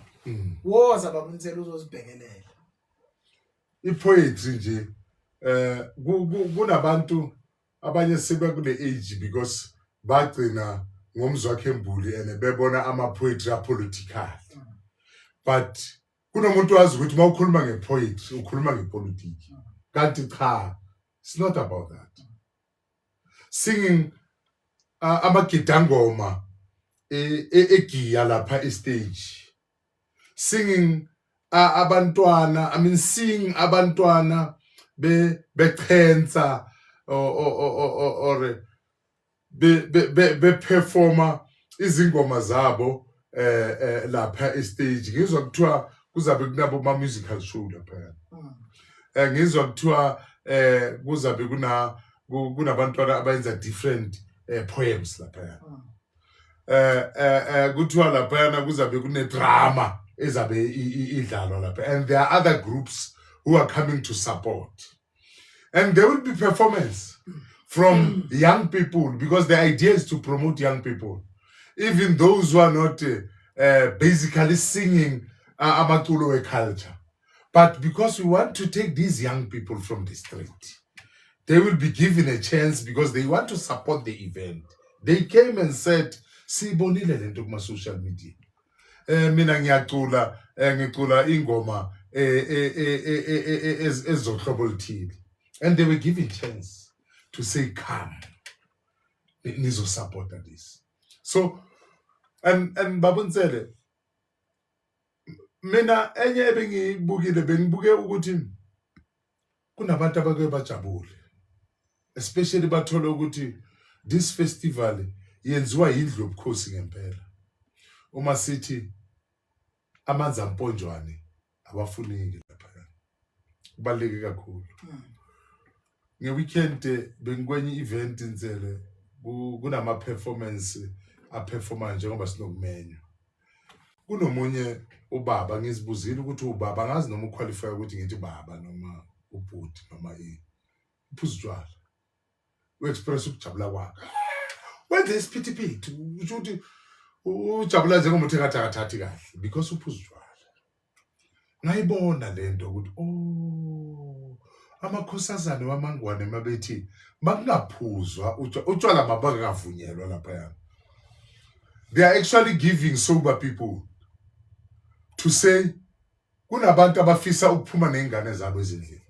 woza babunisela uzozibhekelela. Ipoetry nje kunabantu abanye sebe kule age because bagcina ngomzwakhe embuli ene bebona ama poetry apolitical. But kunomuntu wazi ukuthi mawukhuluma ngepoetry ukhuluma ngepolitiki. Kanti cha, it's not about that. Singing amagidangoma egiya lapha estage. Singing abantwana, I mean sing abantwana bechenza or be performa izingoma zabo lapha estage. Ngizwa kuthiwa kuzabe kunabo ma musical show lapha. Ngizwa kuthiwa kuzabe kunabantwana abayenza different poems lapha. Kuthiwa lapha kuzabe kune drama ezabe idlalwa lapha, and there are other groups who are coming to support, and there will be performance from young people because the idea is to promote young people, even those who are not basically singing amaculo culture, but because we want to take these young people from the street, they will be given a chance because they want to support the event. They came and said, "Sibonile lento kuma social media. Mina ngiyacula ingoma ezohlobo oluthile," and they were given chance to say, "Come, nizo support this." So and babonsele mina enye ebengibukile bengibuke ukuthi kunabantu abake bajabule, especially bathola ukuthi this festival yenziwa yindlu yobukhosi ngempela. Uma sithi amanzi amponjwane abafuneki lapha, kubaleke kakhulu. Ngeweekend bengikwenye event insele kunama performance aperforma njengoba sinokumenywa. Kunomunye ubaba ngizibuzile ukuthi ubaba ngazi noma uqualify ukuthi ngithi baba noma ubhuti noma uphuzijwala. Uexpress ukujabula kwakhe. Wenze isiphithiphithi ukuthi ujabula njengomuntu engathakathi kahle because uphuzijwala. Ngayibona lento ukuthi amakhosazana wamangwane mabethi bakungaphuzwa utshwala mabakavunyelwa lapha. They are actually giving sober people to say kunabantu abafisa ukuphuma nezingane zabo ezindlini.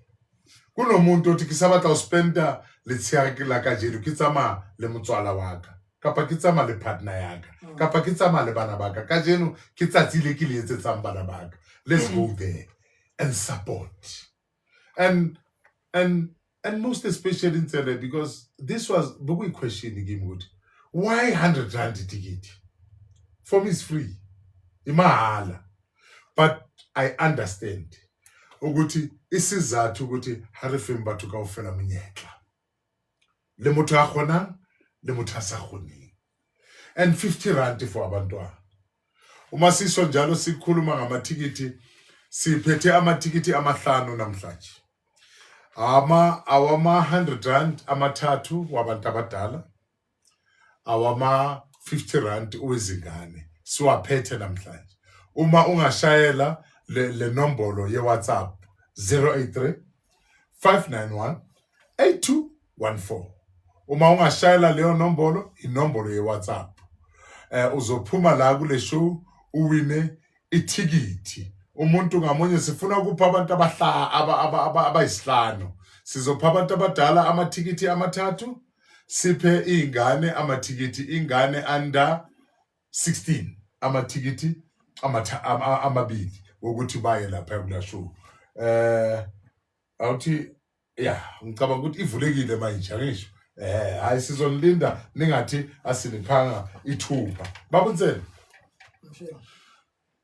Kunomuntu othi kisabata uspenda letsiyaki la kajelu kitsama le motswala waka kapa kitsama le partner yaka kapa kitsama le bana baka kajenu kitsatsile ke le etsetsang bana baka. Let's go there and support. And most especially in Tsele, because this was the big question again, why 100 rand ticket? For me it's free. Imahala. But I understand. Ukuthi isizathu ukuthi harifemba tukawufela minyekla. Le motho a khonang, le motho a sa khoneng. And 50 rand for abantwana. Uma siso njalo sikhuluma ngamatikiti, siphethe amatikiti amahlanu namhlanje. Awama 100 rand amathathu wabantu abadala. Awama 50 rand owezingane siwaphethe namhlanje. Uma ungashayela le nombolo ye WhatsApp 083 591 8214. Uma ungashayela leyo nombolo, inombolo ye WhatsApp. Uzophuma la kule show uwine ithikithi. Umuntu ngamunye sifuna ukupha abantu abayisihlanu. Sizopha abantu abadala amathikithi amathathu, siphe izingane amathikithi, ingane under 16 amathikithi amabili ukuthi baye lapha kula show. Awuthi ngicabanga ukuthi ivulekile manje ngisho. Hayi sizonilinda ningathi asiniphanga ithuba. Babunzele.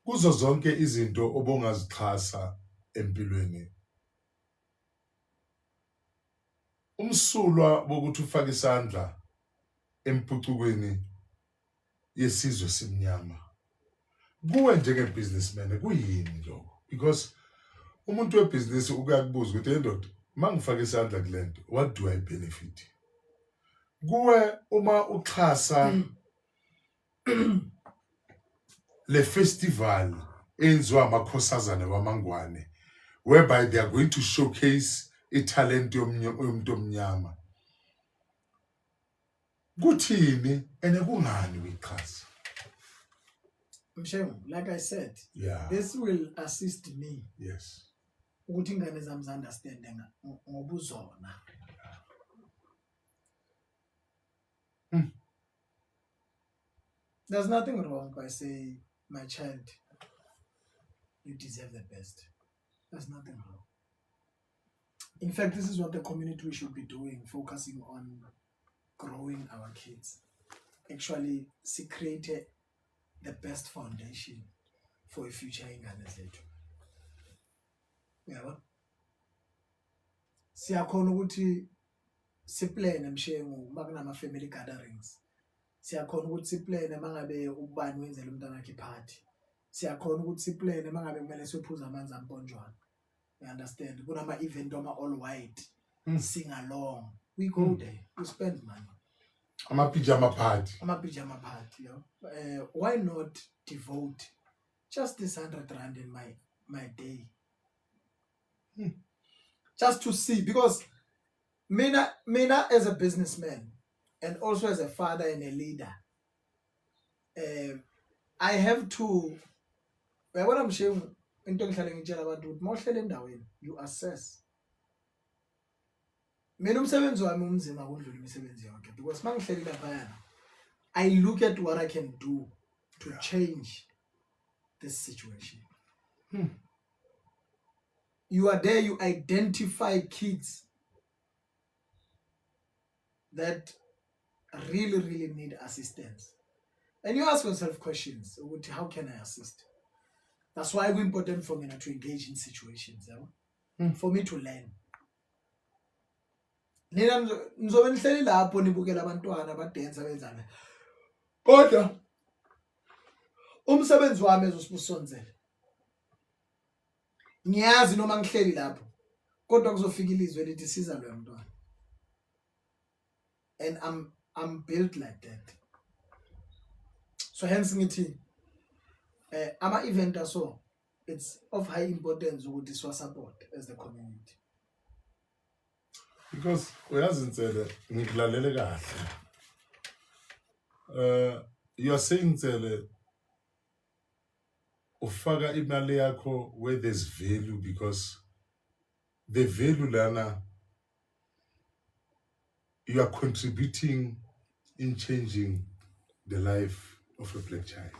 Kuzo zonke izinto obongazixhasa empilweni. Umsulwa bokuthi ufake isandla empucukweni yesizwe simnyama. Kuwe njenge businessman kuyini lokho? Because umuntu webusiness ukuyakubuza ukuthi endoda mangifaka isandla kulento, what do I benefit? Kuwe uma uxhasa le festival enziwa amakhosazana wamangwane, whereby they are going to showcase talent yomuntu omnyama. Kuthini ene kungani uyixhasa? Mshengu, like I said, this will assist me. Yes. Ukuthi ingane zami understanding ngobuzona. There's nothing wrong by saying, my child, you deserve the best. There's nothing wrong. In fact, this is what the community should be doing, focusing on growing our kids. Actually, she created the best foundation for a future ingane zethu. Yabo? Siyakhona ukuthi siplane Mshengu makunama family gatherings. Siyakhona ukuthi siplane mangabe ubani wenzela umntana wakhe party. Siyakhona ukuthi siplane mangabe kumele siyophuza amanzi amponjwana. You understand? Kunama event all white. Sing along. We go there. We spend money. Ama pajama party. Why not devote just this 100 rand in my day? Just to see, because Mina as a businessman and also as a father and a leader, I have to. What I'm saying, you assess. Because I look at what I can do to change this situation. You are there, you identify kids that really need assistance. And you ask yourself questions, how can I assist? That's why it's important for me to engage in situations, for me to learn. Nina ngizobe nihleli lapho nibukela abantwana abadansa benzana. Kodwa umsebenzi wami ezosibusonzela. Ngiyazi noma ngihleli lapho kodwa kuzofika ilizwe elithi siza lo mntwana. And I'm built like that. So hence ngithi ama event aso, it's of high importance ukuthi siwa support as the community. Because uyazi Ntsele ngikulalele kahle. You are saying Ntsele ufaka imali yakho where there's value, because the value lana you are contributing in changing the life of a black child.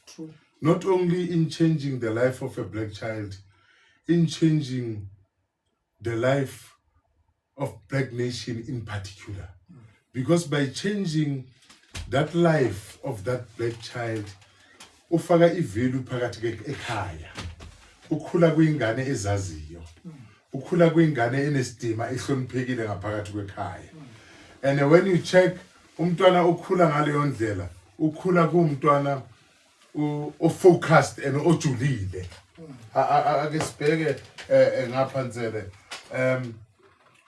True. Not only in changing the life of a black child, in changing the life of Black Nation in particular. Because by changing that life of that black child, ufaka ivalue phakathi ekhaya. Ukhula kuyingane ezaziyo. Ukhula kuyingane enesidima ehloniphekile ngaphakathi kwekhaya. And when you check umntwana ukhula ngaleyo ndlela, ukhula kuumntwana o-focused and ojulile. Ake sibheke ngapha Ntsele.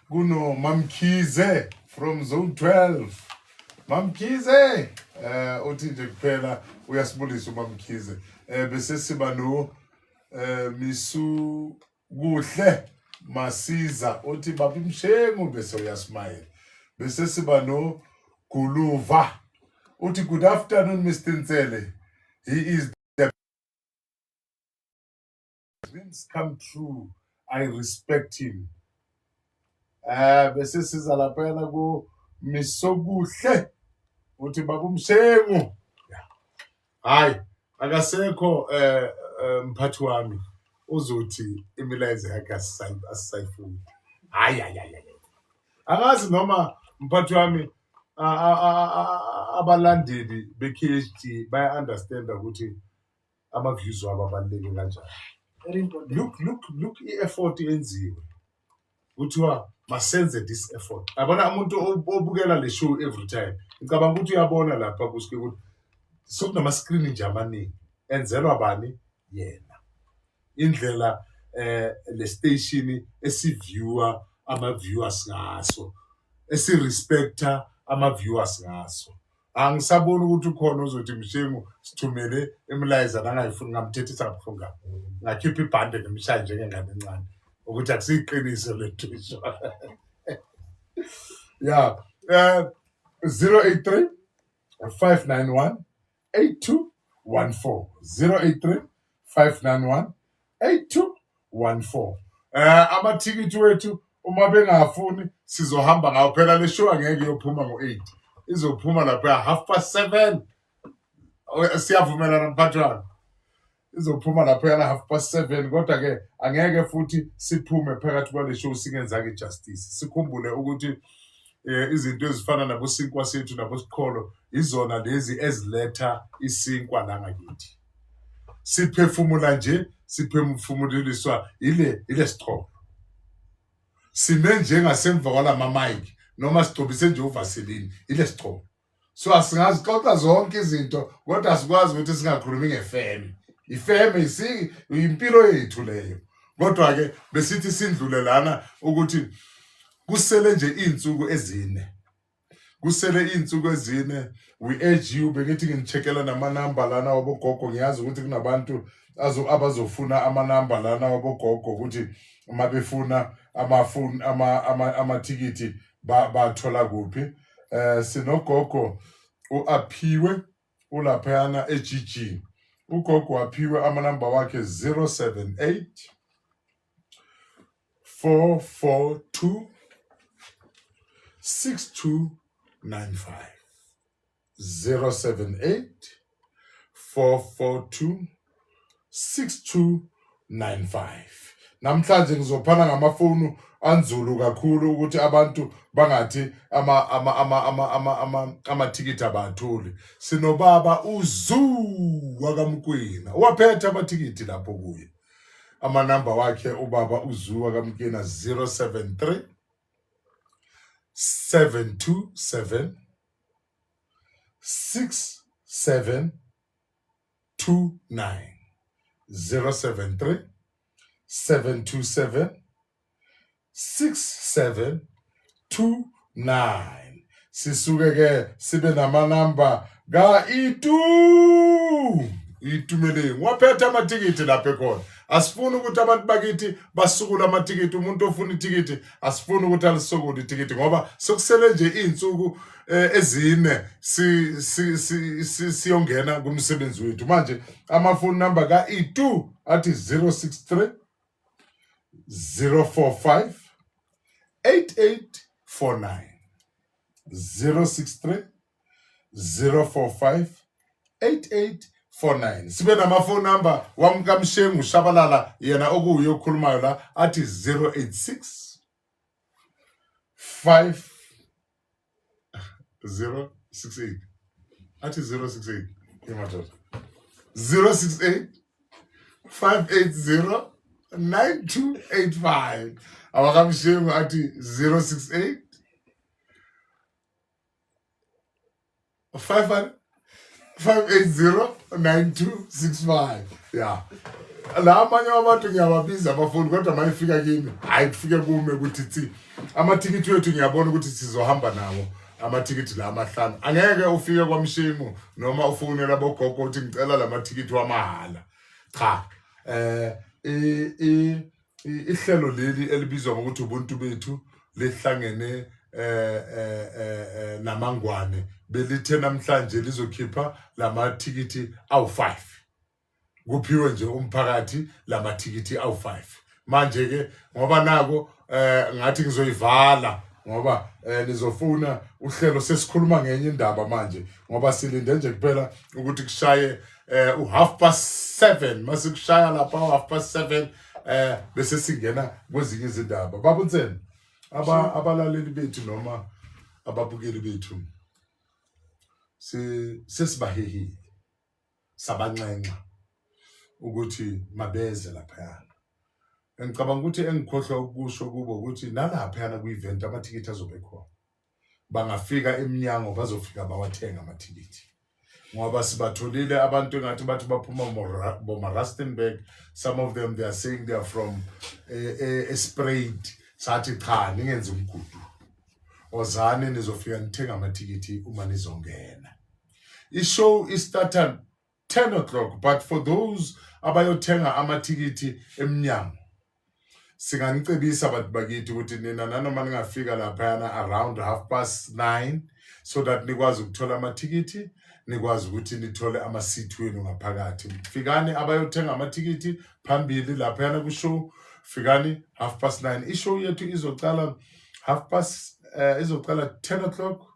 Kuno Mamkhize from Zone 12. Mamkhize uthi nje kuphela uyasibulisa uMamkhize. Bese siba no Misu kuhle Masiza uthi baba Mshengu bese uyasmile. Bese siba no Guluva uthi good afternoon Mr. Nsele. He is the dreams come true. I respect him. Bese siza lapha ku Misokuhle uthi baba Mshengu. Hayi akasekho mphathi wami uzothi imilayezo yakhe asisayifuni. Hayi angazi noma mphathi wami abalandeli be-KHD baya understand ukuthi ama views wabo abaluleke kanjani. Very important. Look i-effort yenziwe. Kuthiwa masenze this effort. Abona umuntu obukela le show every time. Ngicabanga ukuthi uyabona lapha kusike ukuthi sokunama screen nje amaningi enzelwa bani yena. Indlela le station esiviewer ama viewers ngaso. Esirespecta ama viewers ngaso. Angisaboni ukuthi ukhona uzothi Mshengu sithumele imilayezo angayifuni ngamthethisa kabuhlungu. Ngakhipha ibhande ngemshaya njengengane encane ukuthi akusiqiniso lethu. Yeah. 083 591 8214 083 591 8214. Amathikithi wethu uma bengafuni sizohamba ngawo phela le show angeke iyophuma ngo8 izophuma lapha 7:30. Siyavumelana mphathi wami izophuma lapha 7:30 kodwa ke angeke futhi siphume phakathi kwale show singenza ke justice. Sikhumbule ukuthi izinto ezifana nabo sinkwa sethu nabo sikholo izona lezi eziletha isinkwa la ngakithi. Siphefumula nje siphefumuliswa ile sicholo. Sime njengasemva kwala mic noma sigcobise nje uvaseline ile sicholo. So asingazixoxa zonke izinto kodwa asikwazi ukuthi singakhulumi ngefeme. Ifeme impilo yethu leyo. Kodwa ke besithi sindlule lana ukuthi kusele nje izinsuku ezine. Kusele izinsuku ezine. We urge you bengithi ngicheckela nama number lana wabogogo ngiyazi ukuthi kunabantu abazofuna ama number lana wabogogo ukuthi uma befuna amathikiti bathola kuphi. Sinogogo uaphiwe ulaphana eGG. Ugogo aphiwe ama number wakhe 078 442 6295 078 442 6295. Namhlanje ngizophana ngamafoni anzulu kakhulu ukuthi abantu bangathi amathikiti abatholi. Sinobaba uZu wakamkwina waphethe amathikiti lapho kuye. Ama number wakhe ubaba uZu wakamkwina 073 727 6729 073 727 6729. Sisuke ke sibe nama number ga itumeleng waphethe amathikiti lapha ekhona. Asifuni ukuthi abantu bakithi basukule amathikiti. Umuntu ofuna itikiti asifuni ukuthi alisukule itikiti ngoba sokusele nje izinsuku ezine siyongena kumsebenzi wethu. Manje amafoni number ka athi 063 045 8849 063 045 8849. Sibe namafoni number wamkamshengu Shabalala yena okuye okhulumayo la athi 086 5068 athi 068 imadoda 068 580 9285. Awakamshengu athi 068 580 9265. Yeah. La amanye abantu ngiyababiza abafuni kodwa mayifika kimi hayi kufike kume ukuthi amathikiti wethu ngiyabona ukuthi sizohamba nawo amathikiti la amahlanu angeke ufike kwaMshingu noma ufonela bogogo uthi ngicela lamathikiti wamahala cha ihlelo leli elibizwa ngokuthi ubuntu bethu lihlangene namangwane belithe namhlanje lizokhipha lamathikiti awu5 kuphiwe nje umphakathi lamathikiti awu5 manje ke ngoba nako ngathi ngizoyivala ngoba nizofuna uhlelo sesikhuluma ngenye indaba manje ngoba silinde nje kuphela ukuthi kushaye u7:30 mase kushaya lapha u7:30 bese singena kwezinye izindaba babunzeni abalaleli bethu noma ababukeli bethu sesibahehile sabancenxa ukuthi mabeze lapha ngicabanga ukuthi engikhohlwa ukusho kubo ukuthi nalapha ku-event amathikiti azobe khona bangafika eminyango bazofika bawathenga amathikiti ngoba sibatholile abantu engathi bathi baphuma Rustenburg. Some of them they are saying they are from Sprayed. Sathi cha ningenze umgudu ozane nizofika nithenga amathikiti uma nizongena. I-show is start at 10 o'clock, but for those abayothenga amathikiti eminyango singanicebisa abantu bakithi ukuthi nina nanoma ningafika lapha around 9:30 so that nikwazi ukuthola amathikiti nikwazi ukuthi nithole ama-seat wenu ngaphakathi. Fikani abayothenga amathikiti phambili lapha ku-show fikani 9:30. I-show yethu izocala izocala 10 o'clock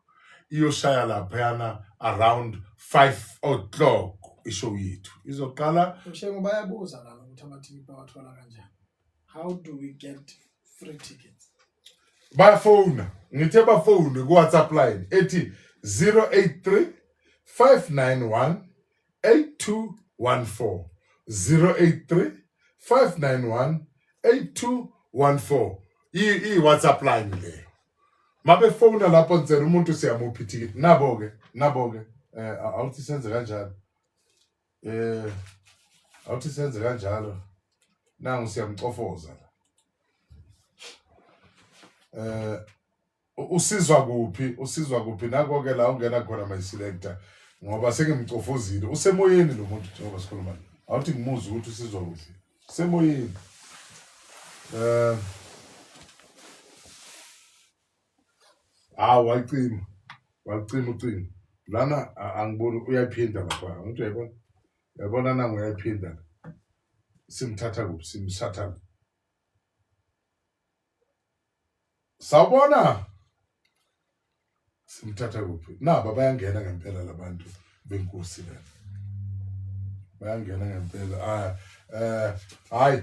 iyoshaya lapha around 5 o'clock. I-show yethu izoqala. Mshengu bayabuza lana ukuthi amathikiti bawathola kanjani. How do we get free tickets? Bayafona ngithe bafone ku WhatsApp line ethi 083 591 8214 083 591 8214 i-WhatsApp line leyo. Mabefona lapho ntsena umuntu siyamupha iticket nabo ke awuthi senze kanjalo awuthi senze kanjalo nangu siyamcofoza usizwa kuphi nako ke la ungena khona my selector ngoba sengimcofozile usemoyeni lo muntu njengoba sikhuluma awuthi ngimuza ukuthi usizwa kuhle semoyeni wacima ucima lana angiboni uyaphinda lapha umuntu yabona nangu uyaphinda simthatha kuphi simshatha sawubona simthatha kuphi naba bayangena ngempela labantu benkosi la bayangena ngempela hayi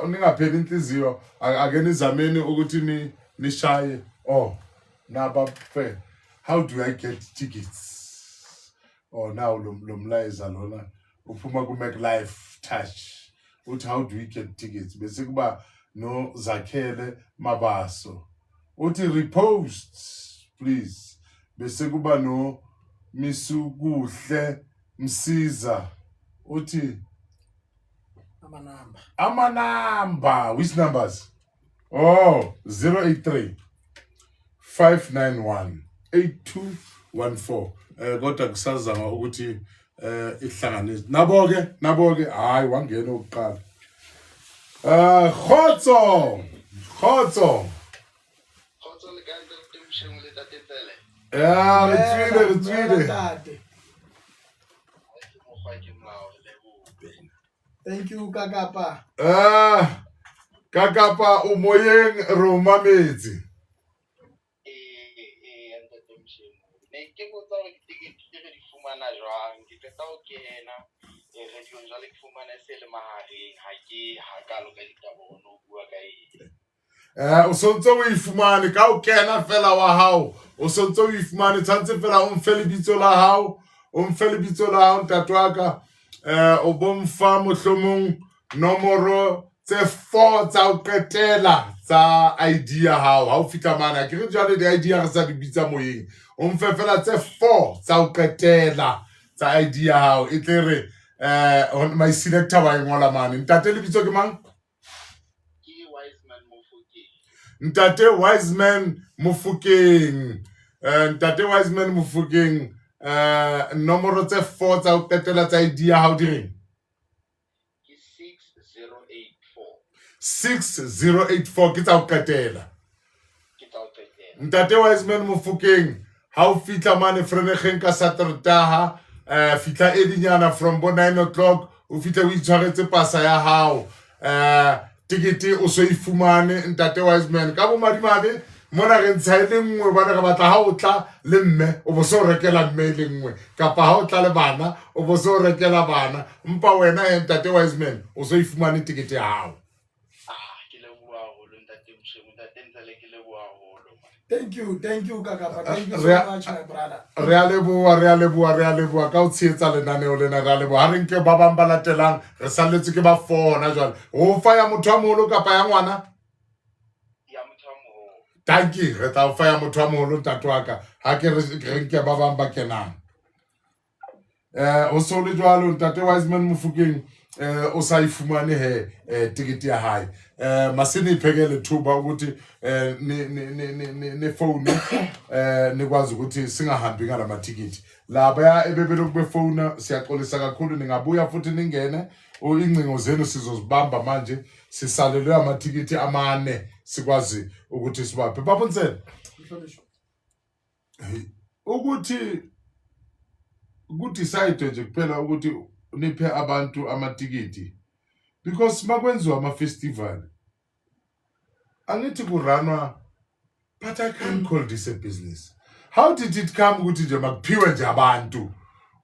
ningapheli inhliziyo ake nizameni ukuthi nishaye naba fe how do I get tickets now lo mlayiza lona uphuma ku Make Life Touch uthi how do we get tickets bese kuba no Zakhele Mabaso uthi repost please bese kuba no Misukuhle Msiza uthi amanamba which numbers 083 591 8214 kodwa kusazama ukuthi ihlanganise nabo ke hayi wangena ukuqala khotso le kantle Mshengu le tatetele retswile Thank you Kakapa. Kakapa umoyeng Roma metsi. Ne ke botsa gore ke re di fumana jwang ke feta o kena radio jwale ke fumana se le mahareng ha ke hakalo ka ditabo no bua ka o sontse o ifumane ka o kena fela wa hao o sontse o ifumane tshantse fela o mfe lebitso la hao ntatwaka o bomfa mohlomong nomoro tse 4 tsa o qetela tsa ID ya hao ha o fitla mana ke re jwale di ID ya re sa di bitsa moyeng o mfe fela tse 4 tsa o qetela tsa ID ya hao e tle re my selector wa ngola mane ntate lebitso ke mang ke wise Wiseman Mofokeng. Ntate Wiseman Mofokeng. Ntate Wiseman Mofokeng. Nomoro tse 4 tsa o qetela tsa ID ya hao di reng? Ke 6084. 6084 ke tsa o qetela. Ke tsa o qetela. Ntate Wiseman Mofokeng, ha o fitla mane Vredegem ka Saterdaha, fitla edinyana from bo 9 o'clock, o fitla o itshwaretse pasa ya hao. Tikete o so ifumane Ntate Wiseman ka bo madimabe mona re ntsha ile nngwe bana ka batla ha o tla le mme o bo so rekela mme le nngwe kapa ha o tla le bana o bo so rekela bana mpa wena Ntate Wiseman o so ifumane tikete ya hao. Ke leboha haholo Ntate Mshemo, Ntate Ntsale ke leboha haholo. Thank you Kakapa, thank you so much my brother. Re a leboha ka o tshehetsa lenaneo lena, re a leboha ha re nke ba bang ba latelang re salletse ke ba 4 na jwale o fa ya motho a moholo kapa ya ngwana. Thank you. Re tla o fa ya motho a moholo ntate wa ka ha ke re nke ba bang ba kenang. O so le jwalo Ntate Wiseman Mofokeng o sa ifumane he tikete ya hae. Masini iphekele thuba ukuthi ne phone nikwazi ukuthi singahambi ngala matikiti. Laba ebebele kube phone siyaxolisa kakhulu, ningabuya futhi ningene incingo zenu sizozibamba manje sisalelwe amatikiti amane sikwazi ukuthi sibaphe. Babonsele ukuthi decide nje kuphela ukuthi niphe abantu amatikiti because makwenziwa ama festival angithi kuranwa, but I can't call this a business. How did it come ukuthi nje makuphiwe nje abantu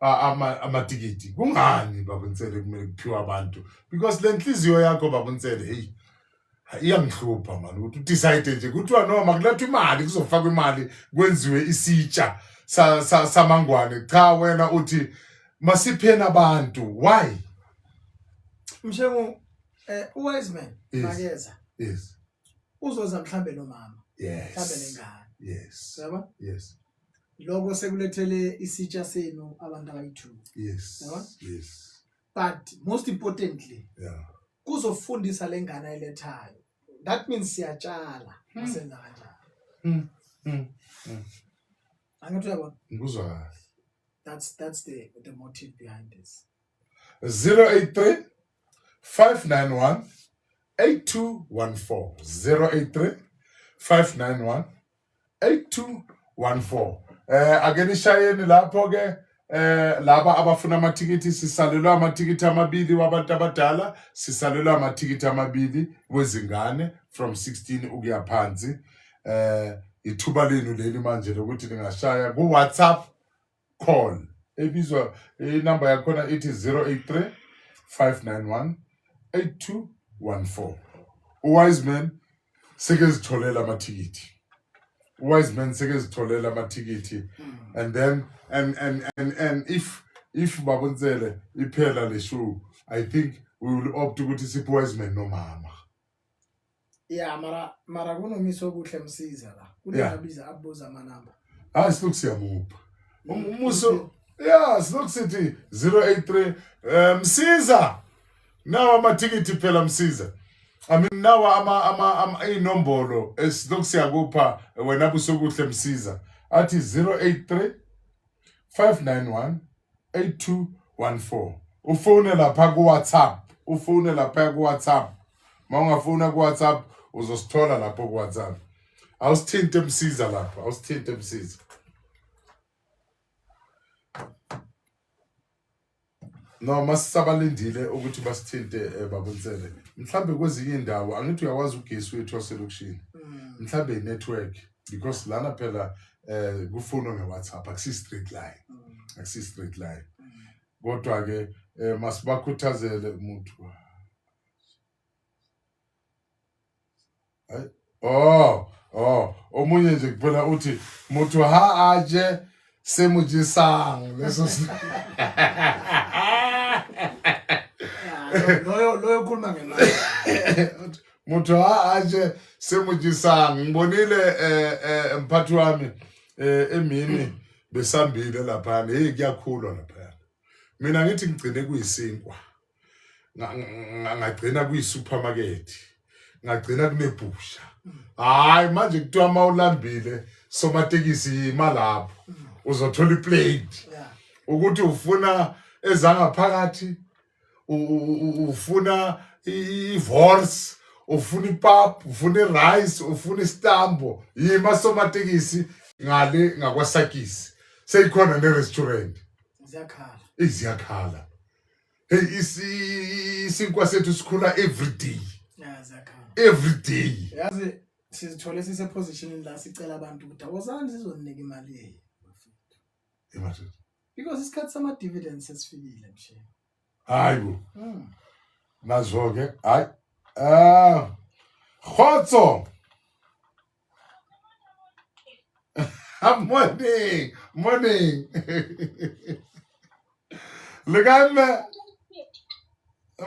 amatikiti? Kungani Babonsele kumele kuphiwe abantu? Because lenhliziyo yakho Babonsele hey iyangihlupha man ukuthi decide nje kuthiwa no makulethwa imali kuzofakwa imali kwenziwe isitsha samangwane. Cha wena uthi masiphena abantu. Why? Mshemo Wiseman makeza. Yes. Uzoza mhlambe nomama. Yes. Mhlambe nengane. Yes. Yabo? Yes. Lokho sekulethele isitsha senu abantu abayi2. Yes. Yabo? Yes. But most importantly, yeah, kuzofundisa lengane ayilethayo. That means siyatshala masenza kanjani. Angathi uyabona? Ngizwa kahle. That's the motive behind this. 083 591 8214 083 591 8214. Akenishayeni lapho ke laba abafuna amatikiti sisalelwa amatikiti amabili wabantu abadala, sisalelwa amatikiti amabili wezingane from 16 ukuya phansi. Ithuba lenu leli manje lokuthi ningashaya ku WhatsApp call ebizwa inamba yakhona ithi 083 591 8214. Wiseman sekezitholela amatikiti. Wiseman sekezitholela amatikiti. And then and if Babonsele iphela le show, I think we will opt ukuthi siphe Wiseman nomama. Yeah, mara kunomiso kuhle Msiza la. Kuyabiza abuza amanamba. Siloku siyamupha. Umuso siloku sithi 083 Msiza. Nawa amatikiti phela Msiza. I mean nawa ama inombolo esiloku siyakupha wena busokuhle Msiza. Athi 083 591 8214. Ufone lapha ku WhatsApp. Ma ungafuna ku WhatsApp uzosithola lapho ku WhatsApp. Awusithinte Msiza lapha, Msiza. No masisabalindile ukuthi basithinte Babonsele. Mhlambe kwezinye indawo angithi uyakwazi ugesi wethu waselokishini. Mhlambe network because lana phela kufonwa ngeWhatsApp akusi straight line. Kodwa ke masibakhuthazele umuntu. Omunye nje kuphela uthi umuntu ha aje semujisang leso Loyo khuluma ngemali. Umuntu ha aje semujisang. Ngibonile mphathi wami emini besambile lapha kuyakhulwa lapha. Mina ngithi ngigcine kuyisinkwa. Ngagcina kuyi supermarket. ngagcina kunebhusha. Hayi manje kuthiwa mawulambile somatekisi imalapho uzothola iplate ukuthi ufuna ezangaphakathi ufuna ivorce ufuna ipap ufuna irice ufuna istambo yima somatekisi ngale ngakwasakisi seyikhona nerestaurant ziyakhala hey isinkwa sethu sikhula every day yazi sizithole sise position la sicela abantu ukuthi awozani sizonika imali imali because isikhathi sama dividends sesifikile mshe hayibo nazo-ke hayi Khotso morning le kae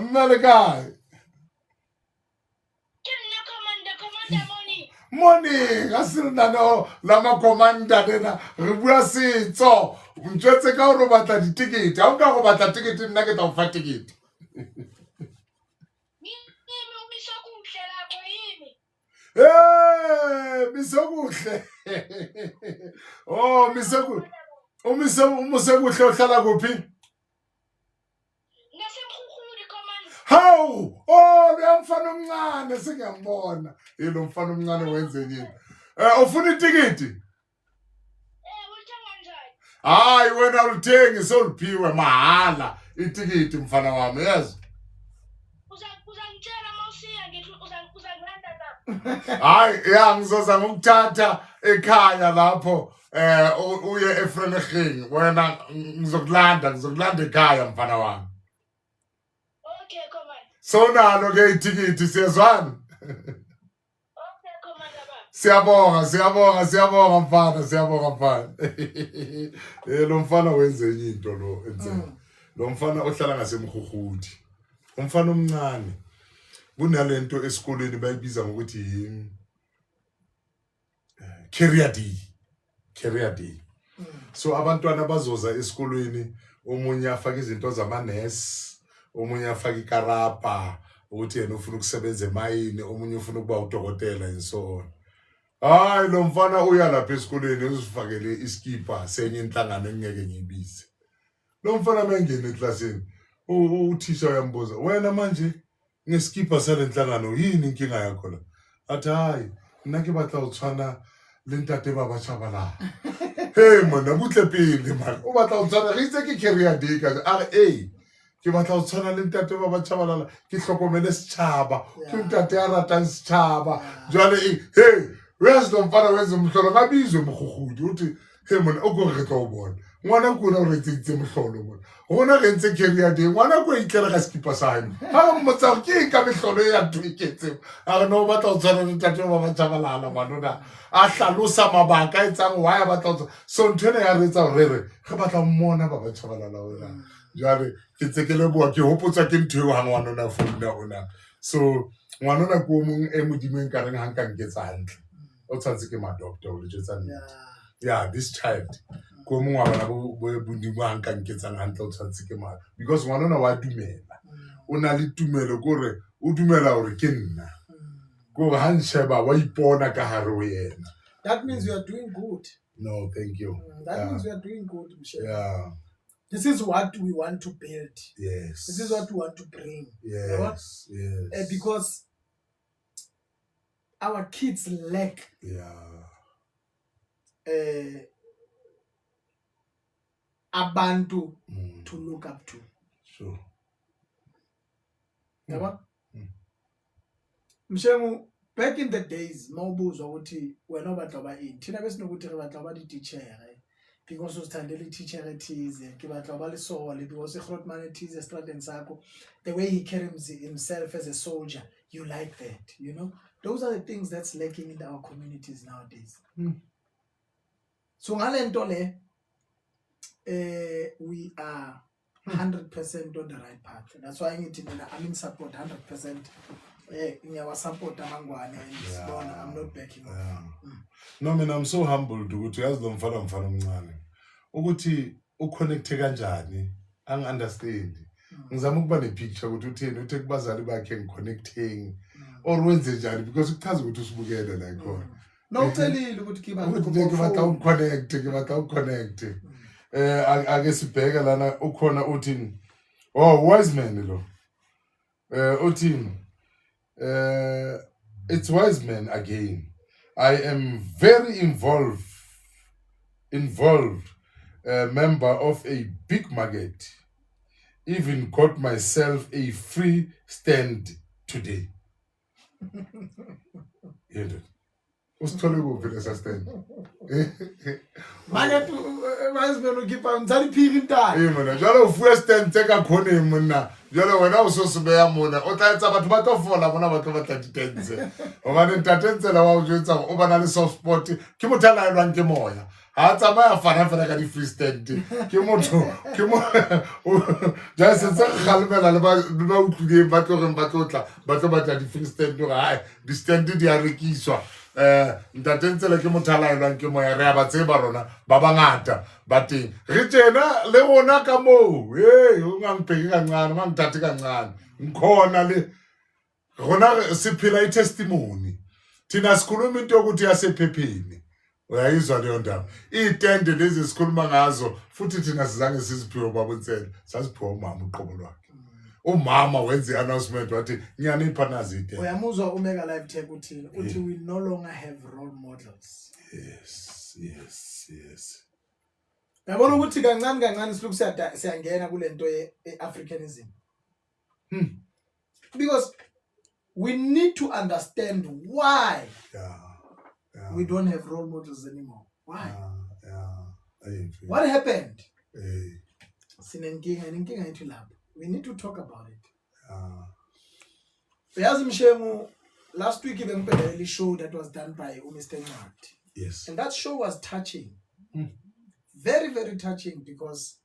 mme le kae morning a se nano la makomanda dena re bua setso ntshwetse ka hore o batla ditikete ha o ka go batla tikete nna ke tla o fa tikete misokuhle oh misokuhle umusokuhle ohlala kuphi hawu oh lo mfana omncane singiyambona yilo mfana omncane wenze yini ufuna itikiti hayi wena ulithengi soliphiwe mahala itikiti mfana wami yazi hayi ya ngizoza ngokuthatha ekhaya lapho uye eFreneging wena ngizokulanda ekhaya mfana wami okay command sonalo ke itikiti siyezwana okay command baba siyabonga mfana lo mfana wenze enye into lo enzeni lo mfana ohlala ngasemkhukhudi umfana omncane kunalento esikoleni bayibiza ngokuthi career day so abantwana bazoza esikoleni omunye afaka izinto zamanesi omunye afaka ikarapa ukuthi yena ufuna ukusebenza emayini omunye ufuna ukuba udokotela and so on hayi lo mfana uya lapha esikoleni uzifakele iskipa senye inhlangano engeke ngiyibize lo mfana mangene eklasini uthisha uyambuza wena manje ngeskipa salenhlangano yini inkinga yakho la athi hayi mina ke batla o tshwana le ntate ba Chabalala hey mona butle pele man o batla o tshwana re itse ke career day ka ke batla o tshwana le ntate ba Chabalala ke hlokomele setjhaba ke ntate a ratang setjhaba jwale hey where's the mfana wenze mhlolo ngabizwe mkhukudi uthi hey mona o go re tla o bona ngwana kuna o retsitse mhlolo mona hona re ntse career day ngwana go itlela ka skipa sa hae ha mmotsa ke ka mehlolo ya twiketse a no batla o tshwana le ntate ba Chabalala ngwana a hlalosa mabaka etsang why a batla o so ntwena ya retsa o re batla mmona ba Chabalala wena jwale ke tsekele bua ke hopotsa ke ntwe wa ngwana na fona ona so ngwana na ko mong e modimeng ka reng hanka nketsa hantle o tshantse ke ma doctor o le jetsa yeah this child ko mong wa bana bo bodimo hanka nketsang hantle o tshantse ke ma because ngwana na wa dumela o na le tumelo gore o dumela hore ke nna go handsheba wa ipona ka hare o yena that means you are doing good no thank you that means you are doing good Michelle. Yeah. This is what we want to build. Yes. This is what we want to bring. Yes. Yes. Because our kids lack abantu to look up to. Sure. Mshemu, back in the days, mawubuzwa ukuthi wena batla ba ini. Thina besinokuthi re batla ba di teacher. Because usithandela teacher ethize ke batla ba le sola because Grootman ethize Stratton sakho the way he carries himself as a soldier you like that you know those are the things that's lacking in our communities nowadays so ngalento le we are 100% on the right path that's why ngithi mina I'm in support 100% ngiyawa support amangwane and I'm not backing off. No mina I'm so humbled ukuthi yazi lo mfana omncane ukuthi uconnecte kanjani angi-understand ngizama ukuba nepicture ukuthi utheni uthe kubazali bakhe ngiconnecting or wenze njani because kuchaza ukuthi usibukele la khona Nokucelile ukuthi kiba uconnect ake sibheke lana ukhona uthini wise man lo uthini it's wise man again. I am very involved member of a big market. Even got myself a free stand today. Usithole kuphi lesa stand? Manje wayizibona ukhipha ngizali phika intaka. Mina njalo ufuye stand teka khona mina. Njalo wena usosibeya mona o tla etsa batho ba tlo fola bona ba tlo batla ditense. Oba ne ntatense la wa o jwetsa o bana le soft spot ke motho a laelwang ke moya. Ha tsamaya fana ka di free stand ke motho ja se khalmela le ba utlile ba tlo tla ba tlo batla di free stand go ha di stand di a rekiswa ntatentsela ke motho a laelwang ke moya re a ba tseba rona ba bangata ba teng re tsena le rona ka mo o ngangipeki kancane ngangithathe kancane ngikhona le rona siphila I testimony thina sikhuluma into yokuthi yasephepheni. Uyayizwa leyo ndaba itende lezi sikhuluma ngazo futhi thina sizange siziphiwe babonsela sasiphiwa umama uqobo lwakhe umama wenze announcement wathi ngiyanipha nazi itende. Uyamuzwa uMega Live Tech uthini uthi we no longer have role models. Yes. Yabona ukuthi kancane siluku siyangena kule nto yeAfricanism. Because we need to understand why we don't have role models anymore. Why? What happened? Sinenkinga yethu lapho. We need to talk about it. Yazi Mshengu, last week bengibhekele show that was done by Mr. Ncwadi. Yes. And that show was touching. Very, very touching because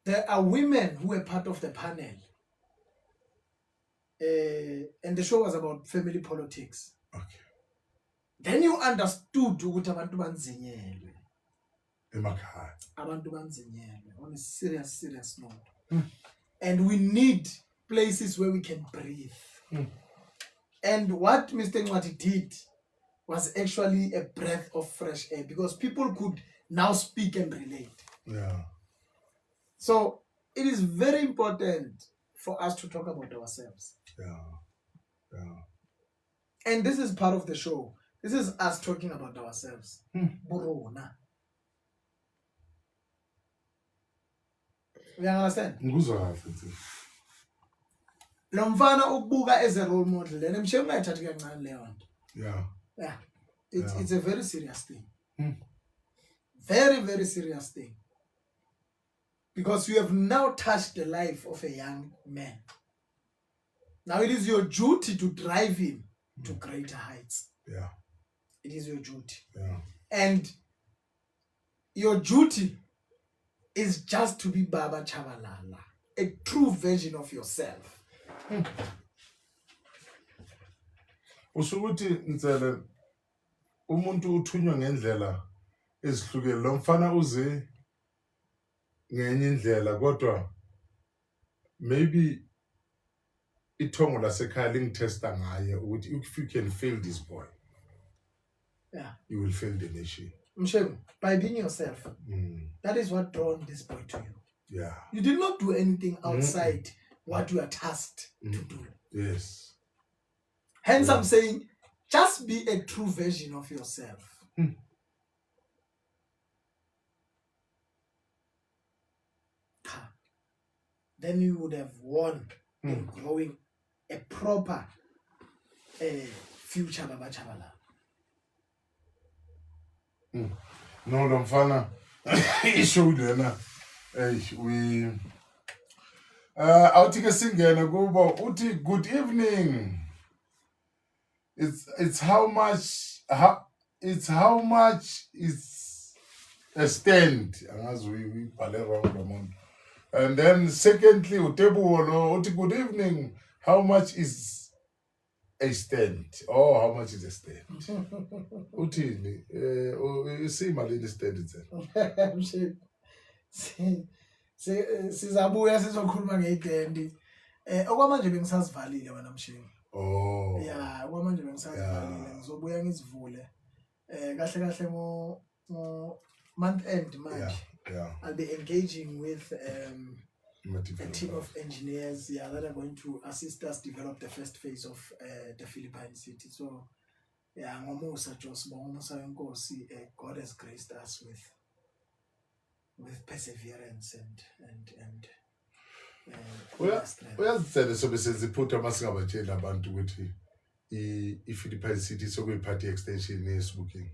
there are women who were part of the panel. And the show was about family politics. Okay. Then you understood ukuthi abantu banzinyelwe emakhaya. Abantu banzinyelwe on a serious note. And we need places where we can breathe. And what Mr. Ncwadi did was actually a breath of fresh air because people could now speak and relate. Yeah. So it is very important for us to talk about ourselves. Yeah. And this is part of the show. This is us talking about ourselves. Borona. You understand? Ngizwa kahle nje. Lo mfana ukubuka as a role model and Mshengu ayithatha kancane leyo nto. Yeah. It's a very serious thing. Very, very serious thing. Because you have now touched the life of a young man. Now it is your duty to drive him to greater heights. Yeah. It is your duty. Yeah. And your duty is just to be Baba Chabalala, a true version of yourself. Usukuthi ntsele umuntu uthunywa ngendlela ezihlukile lo mfana uze ngenye indlela kodwa maybe ithongo lasekhaya lingitesta ngaye ukuthi if you can fail this boy, you will fail the nation. Mshengu, by being yourself, that is what drawn this boy to you. Yeah. You did not do anything outside what you are tasked to do. Yes. Hence, I'm saying, just be a true version of yourself. Then you would have won in growing a proper future Baba Chabalala. No, lo mfana issue lena we awuthi ke singene kubo uthi good evening. It's how much is a stand angazi we bhale wrong lo muntu. And then secondly uTebulo uthi good evening, how much is a stand? Oh, how much is a stand? Uthini isima leli stand itself. Sizabuya sizokhuluma ngedendi okwamanje bengisasivalile wena Mshengu. Oh. Yeah, kwamanje bengisazivalile ngizobuya ngizivule. Kahle mo month end manje. Yeah. I'll be engaging with a team of engineers that are going to assist us develop the first phase of the Philippine city. So yeah, ngomusa Josibonga Nkosi, God has graced us with perseverance and uyazitshela sobe senziphutha masingabatshela abantu ukuthi i-Philippine city sokuyiphatha extension yesibukeni.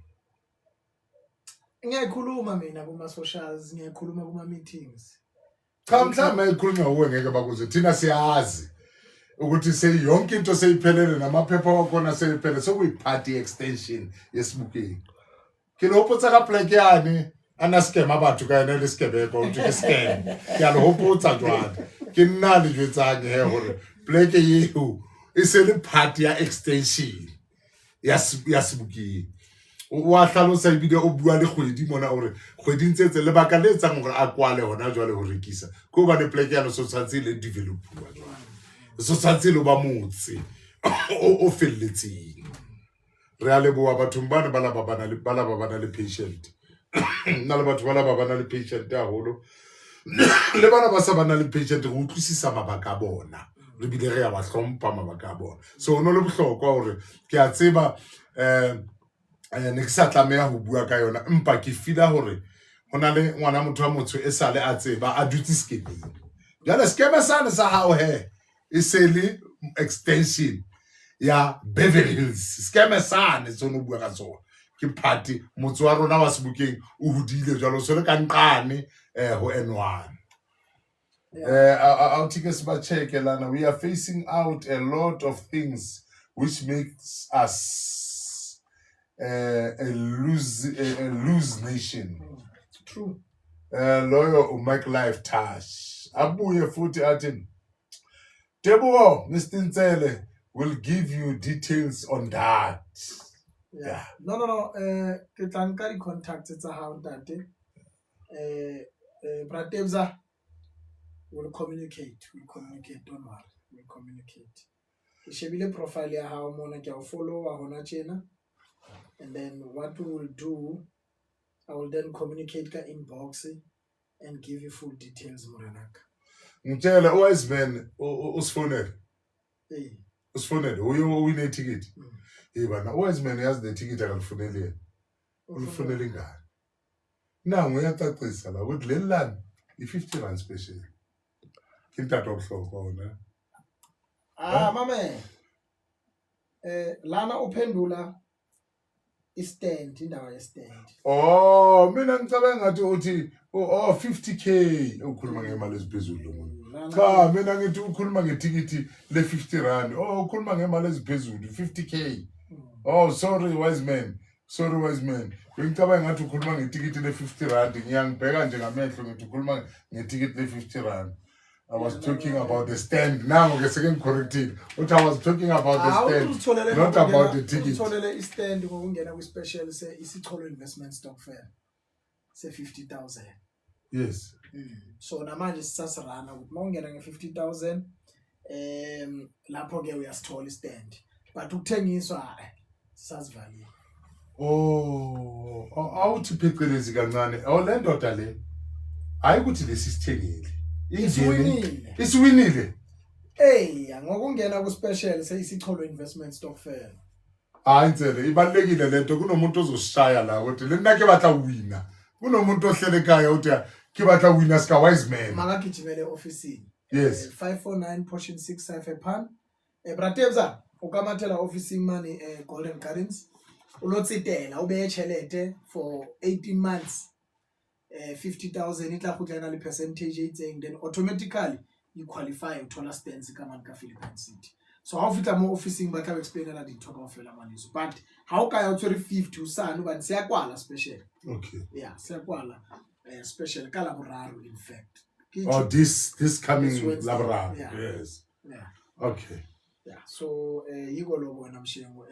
Ngiyakhuluma mina kuma socials, ngiyakhuluma kuma meetings. Cha mhlawumbe ayikhuluma uwe ngeke bakuze thina siyazi ukuthi seyonke into seyiphelele namaphepha wakhona seyiphelele sokuyiphatha extension yesibukeni. Kilopotsa ka black yani ana scam abantu ka ena le skebeko ukuthi ke scam. Ke lo hopotsa jwang. Ke nna le jwetsang he hore black yeo e se le party ya extension ya sebukeng. Wa hlalosa ibile o bua le kgwedi mona hore kgweding tse le baka le etsang hore a kwale hona jwale ho rekisa ko ba le black ya lo so tshantse le developuwa jwale so tshantse lo ba motse o felletseng. Re a leboha bathong bana bala ba bana le patient nna le batho bala ba bana le patient haholo le bana ba sa bana le patient go utlwisisa mabaka a bona re bile re ya ba hlompha mabaka a bona. So ono le bohlokwa hore ke a tseba ne ke sa tlameha ho bua ka yona empa ke fila hore hona le ngwana motho wa motho e sale a tseba a dutse skepeng. Jale skema sana sa hao he e se le extension ya Beverly Hills skema sana tsono bua ka tsona ke party motho wa rona wa sebukeng o hodile jalo so le ka nqane ho N1. I'll take us back check Elana. We are facing out a lot of things which makes us a loose nation. True. Lawyer Mike Life Tash. Abuye futhi athi Teboho Mr. Ntsele will give you details on that. Yeah. No. Ke tla nka di contacts tsa hao ntate. Bratebza will communicate. Don't worry. We'll communicate. Ke shebile profile ya hao mona ke a follow wa hona tjena. And then what we will do, I will then communicate ka inbox and give you full details moranaka. Ngitshela wise man usifonele. Hey. Usifonele uyo win ticket. Bana wise man yazi the ticket akalifunele. Ulifunele ngani? Nangu uyacacisa la ukuthi lelani i-50 special. Kintatwa kuhloko wona. Mame. Lana uphendula stand indawo stand. Oh mina ngicabanga ngathi uthi 50k ukhuluma ngemali eziphezulu lo. Cha mina ngithi ukhuluma ngetikiti le 50 rand. Ukhuluma ngemali eziphezulu 50k. Sorry wise man. Ngicabanga ngathi ukhuluma ngetikiti le 50 rand. Ngiyangibheka nje ngamehlo ngithi ukhuluma ngetikiti le 50 rand. I was talking about the stand. Now I'm getting corrected. What I was talking about the stand, not about the ticket. Utholele stand ngokungena kwi special se isicholo investment stock fair. Se 50,000. Yes. So namanje sisasirana ukuthi mawungena nge 50,000 lapho ke uyasithola stand. But ukuthengiswa sasivalile. Awuthi phecelezi kancane. Le ndoda le ayikuthi lesisithengile. Isiwinile. Ngokungena ku special seyisicholo investment stock fair. Ntsele ibalekile lento kunomuntu ozosishaya la ukuthi lena ke batla wina. Kunomuntu ohlele ekhaya uthi ke batla wina sika wise man. Makagijimele office. Yes. 549 portion 6 Cypherpan. Bratebza ukamathela office money Golden Gardens. Ulotsitela ube echelete for 18 months. 50,000 itla khutla le percentage itseng then automatically you qualify uthola stands ka man ka Philippine City. So how fitla mo officing ba tla explain la ditho ka ofela maniso but how ka ya tsori 50 usana ba siya kwala special. Okay. Yeah, siya kwala special ka la boraro in fact. This coming laboraro. Yeah. Yes. Yeah. Okay. Yeah. So yiko lo bona mshengo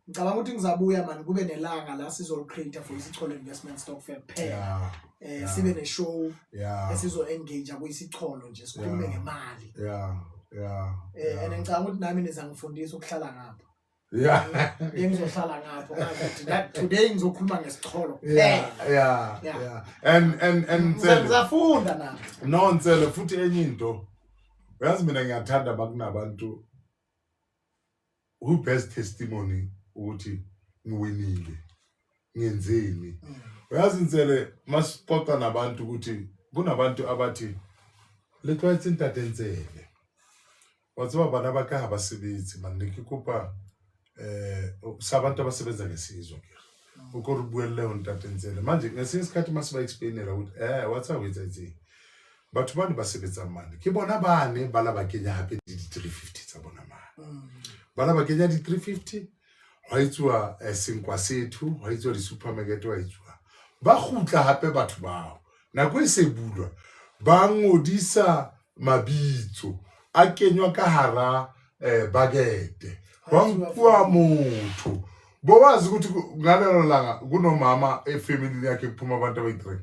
ngicabanga ukuthi ngizabuya man kube nelanga la sizol create for isicholo investment stock fair phela. Sibe ne show esizo engage kuyisicholo nje sikhulume ngemali. and ngicabanga ukuthi nami nizangifundisa ukuhlala ngapha. Yeah. Ngizohlala ngapho ngathi today ngizokhuluma ngesicholo. Yeah. And ngizafunda nami. No Nsele futhi enye into. Uyazi mina ngiyathanda bakunabantu who best testimony ukuthi ngiwinile. Ngenzeni. Uyazi Nsele masixoxa nabantu ukuthi kunabantu abathi letwathi intate Nsele. Waziwa bana bakha abasebenzi mandikikupa sabantu abasebenza ngesizwe ukuribuelle untate Nsele manje ngesinye isikhathi masiba explainela ukuthi what's up with it batho bani basebenza manje kibona bane bala bakenya hape di 350 tsabona manje bala bakenya di 350 waitswa sinkwa sethu waitswa di supermarket waitswa ba khutla hape batho bao nako e se bulwa ba ngodisa mabitso a kenywa ka hara bagete Bangwa motho bowazi ukuthi ngalelo langa kunomama efamily yakhe kuphuma abantu abayi3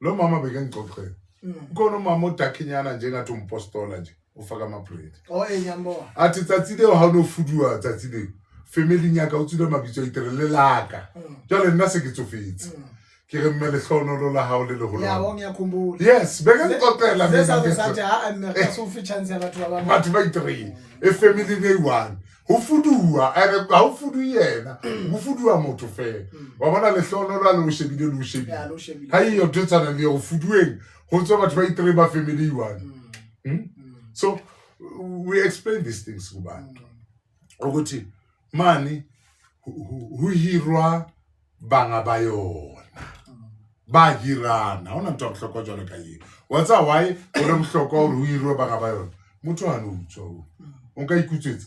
lo mama bekengixoxela kukhona umama odakhinyana njengathi umpostola nje ufaka ama-bread nyambo athi tsatsile ha no fuduwa tsatsile family yaka utsile mabitso iterelelaka jalo nna se ke tsofetse ke re mmele hlonolo la hao le le holo ya ngiyakhumbula yes bekengixoxela sesathi ha sofi chance yabathu batho ba i3 family ne one ho fuduwa ha ho fudu yena ho fuduwa motho fe wa bona le hlono la lo shebile lo shebile ha iyo tsana le ho fuduweng ho tswa batho ba i3 ba family one so we explain these things kubantu ukuthi mani hu hirwa banga bayona ba hirana ona ntwa mhloko jalo ka yini what's why o mhloko o hu hirwa banga bayona motho ha no utswa unka ikutsetse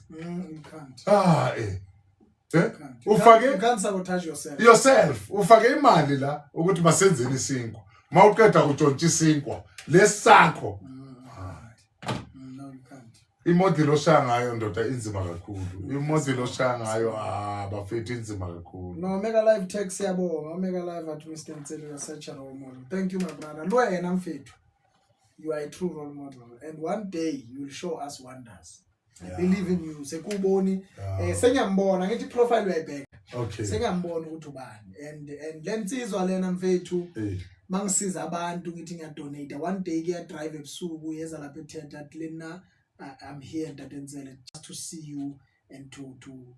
ufake can't sabotage yourself ufake imali la ukuthi basenzeni isinkwa mawuqeda utshontsha isinkwa lesakho no you can't imodel oshangayo ndoda inzima kakhulu imodel oshangayo bafethu inzima kakhulu no mega live text yabonga mega live at Mr. Nsele researcher role model thank you my brother lo yena mfethu you are a true role model and one day you will show us wonders. I believe in you sekuboni senyambona ngithi profile uyayibheka senyambona ukuthi ubani and lensizwa lena mfethu mangisiza abantu ngithi ngiyadonate one day ke drive ebusuku yeza lapha etheater lena I'm here Ntate Nsele just to see you and to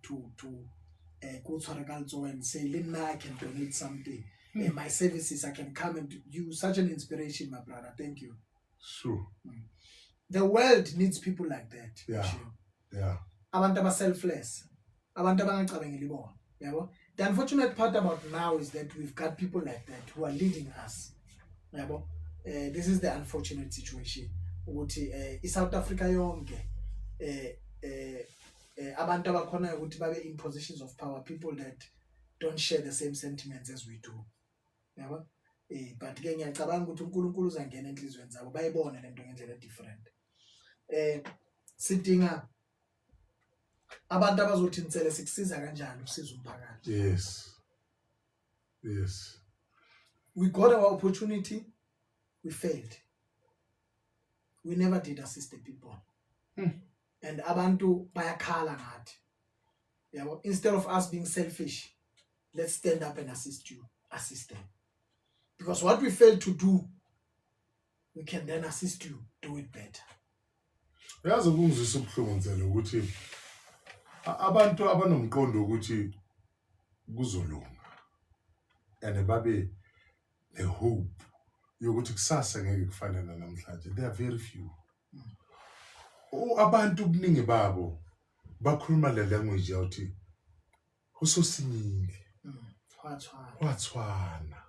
go to Regalzo and say lena I can donate something in my services I can come and you such an inspiration my brother thank you sure the world needs people like that. Yeah. Abantu aba selfless. Abantu abangacabangeli bona. Yabo. The unfortunate part about now is that we've got people like that who are leading us. Yabo. This is the unfortunate situation. Ukuthi iSouth Africa yonke abantu abakhona ukuthi babe in positions of power, people that don't share the same sentiments as we do. Yabo. But ke ngiyacabanga ukuthi uNkulunkulu uzangena enhlizweni zabo bayibone lento ngendlela different. Sidinga abantu abazothi Nsele sikusiza kanjani usiza umphakathi. Yes we got our opportunity we failed we never did assist the people and abantu bayakhala ngathi yabo instead of us being selfish let's stand up and assist them because what we failed to do we can then assist you do it better. Yazi ukungizisa ubuhlungu Nsele ukuthi abantu abanomqondo ukuthi kuzolunga and babe the hope yokuthi kusasa ngeke kufanele namhlanje there are very few abantu kuningi babo bakhuluma le language yathi usosinyile wathwana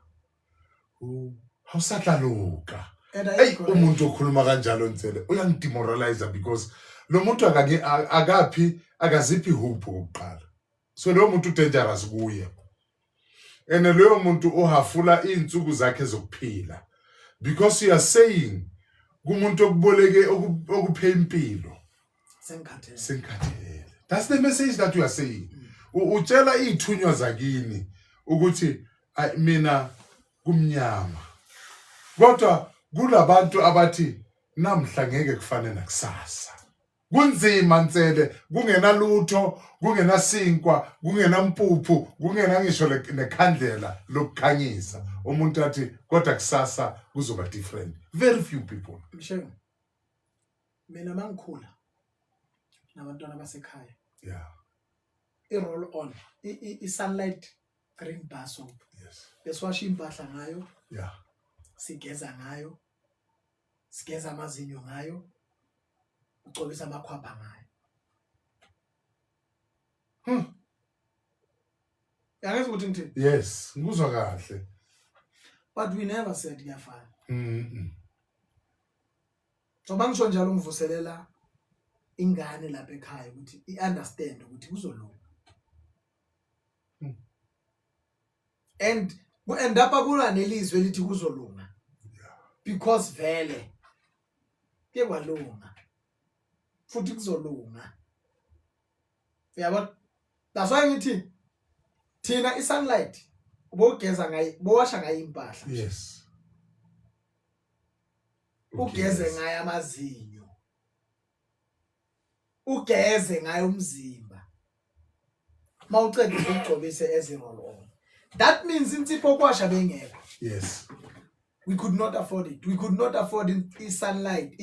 hawusadlaluka umuntu okhuluma kanjalo Nsele uyangidemoralize because lo muntu akaziphi hope oqala so lo muntu dangerous kuye and lo muntu ohafula izinsuku zakhe zokuphila because you are saying kumuntu okuboleke okuphe impilo senkhathele that's the message that you are saying utshela izithunywa zakini ukuthi mina kumnyama kodwa kulabantu abathi namhla ngeke kufane nakusasa. Kunzima ntsele, kungenalutho, kungenasinkwa, kungenampuphu, kungena ngisho nekhandlela lokukhanyisa. Umuntu athi kodwa kusasa kuzoba different. Very few people. Mshengu. Mina mangikhula nabantwana basekhaya. Yeah. I-roll on, i-sunlight green bar soap. Yes. Besiwasha impahla ngayo. Yeah. Sigeza ngayo. Sigeza amazinyo ngayo. Ugcobisa amakhwapha ngayo. Yazi ukuthi ngithini? Yes, ngikuzwa kahle. But we never said kuyafana. So bangisho njalo ngivuselela ingane lapha ekhaya ukuthi i-understand ukuthi kuzolunga. And ku-end up akula nelizwe elithi kuzolunga. Because vele ke kwalunga. Futhi kuzolunga. Yabo? That's why ngithi thina i-sunlight ubogeza ngayi, bowasha ngayi impahla. Yes. Ugeze ngayo amazinyo. Ugeze ngayo umzimba. Mawucede ukugcobise ezi-roll on. That means insipho kwasha bengekho. Yes. We could not afford it. We could not afford i-sunlight,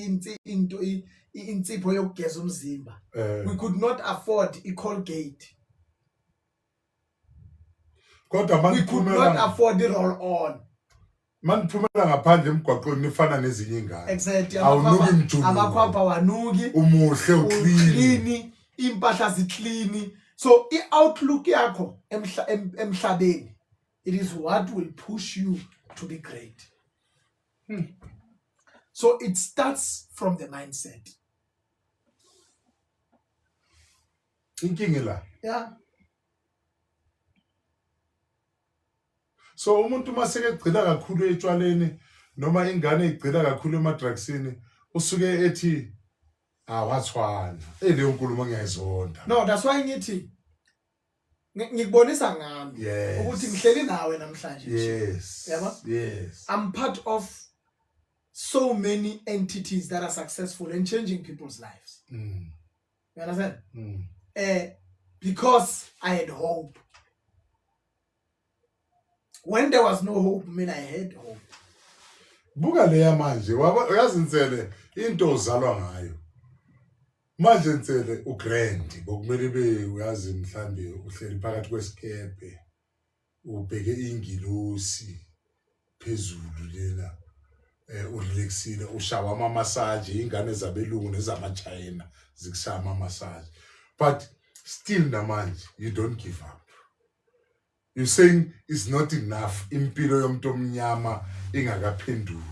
insipho yokugeza umzimba. We could not afford i-Colgate. Kodwa We could not afford i-roll on. Maniphumela ngaphandle emgwaqweni nifana nezinye ingane. Exactly. Awunuki imjulu. Amakhwapha wanuki. Umuhle uclean. Impahla ziclean. So i-outlook yakho emhlabeni, it is what will push you to be great. So it starts from the mindset. Inkinga la. Yeah. So umuntu maseke egcina kakhulu etshwaleni noma ingane igcina kakhulu emadrugsini usuke ethi awathwana leyo nkulumo ngiyayizonda. No, that's why ngithi ngikubonisa ngami ukuthi ngihleli nawe namhlanje. Yes. Yabo? Yes. I'm part of so many entities that are successful in changing people's lives. You understand? Because I had hope. When there was no hope, I mean I had hope. Buka leya manje uyazi Ntsele into ozalwa ngayo. Manje Ntsele ugrand bokumele be uyazi mhlambe uhleli phakathi kwesikepe ubheke ingilosi phezulu lena urelaxile ushawa ama massage ingane zabelungu nezamachina zikushaya ama massage, but still namanje you don't give up. You're saying it's not enough impilo yomuntu omnyama ingakaphenduki.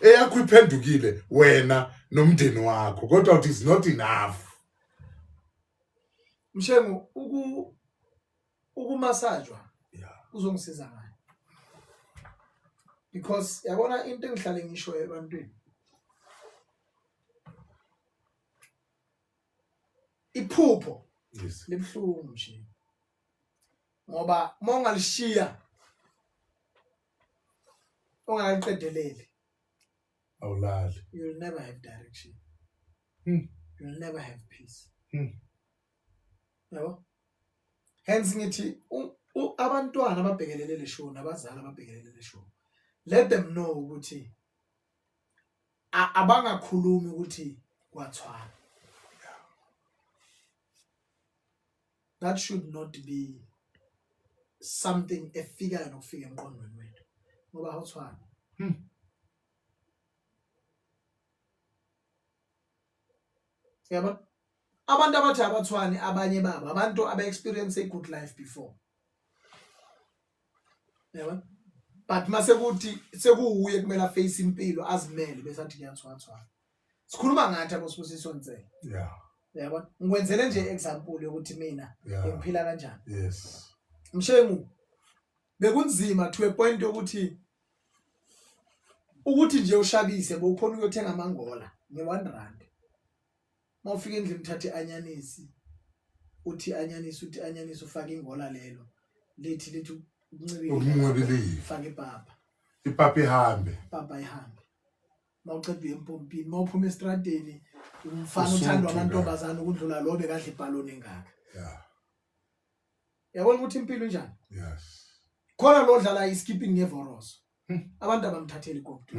Eyakho iphendukile wena nomndeni wakho kodwa it is not enough. Mshengu ukumasajwa uzongisiza ngani? Because yabona into engihlale ngisho ebantwini. Iphupho libhlungu nje. Ngoba mongalishiya ongaliqedeleli awulali, you'll never have direction. You'll never have peace. Yabo? Hence ngithi abantwana ababhekelele leshow nabazali ababhekelele leshow, let them know ukuthi abangakhulumi ukuthi kwathwana. That should not be something efika nokufika emqondweni wethu ngoba awuthwana. Yabo? Abantu abathi abathwani abanye babo abantu aba-experience a good life before. Yabo? But mase kuthi sekuuye kumele face impilo azimele bese athi kuyathwathwana. Sikhuluma ngathi abosibusiswa Ntsele. Yeah. Yabo? Ngikwenzele nje example yokuthi mina ngiphila kanjani. Yes. Mshengu bekunzima to a point yokuthi nje ushabise bowukhona ukuyothenga amangola nge1 rand. Mawufika endlini uthathe anyanisi uthi anyanisi ufake ingola lelo lithi uncibile fake ipapa ihambe ihambe mawuceda empompini mawuphuma estradeni umfana Usuthu uthandwa ke. amantombazana ukudlula lo bekadla ibhaloni engaka Yeah. yabona ukuthi impilo injani Yes. khona lo dlala iskipping ngevoroso abantu abamthatheli konke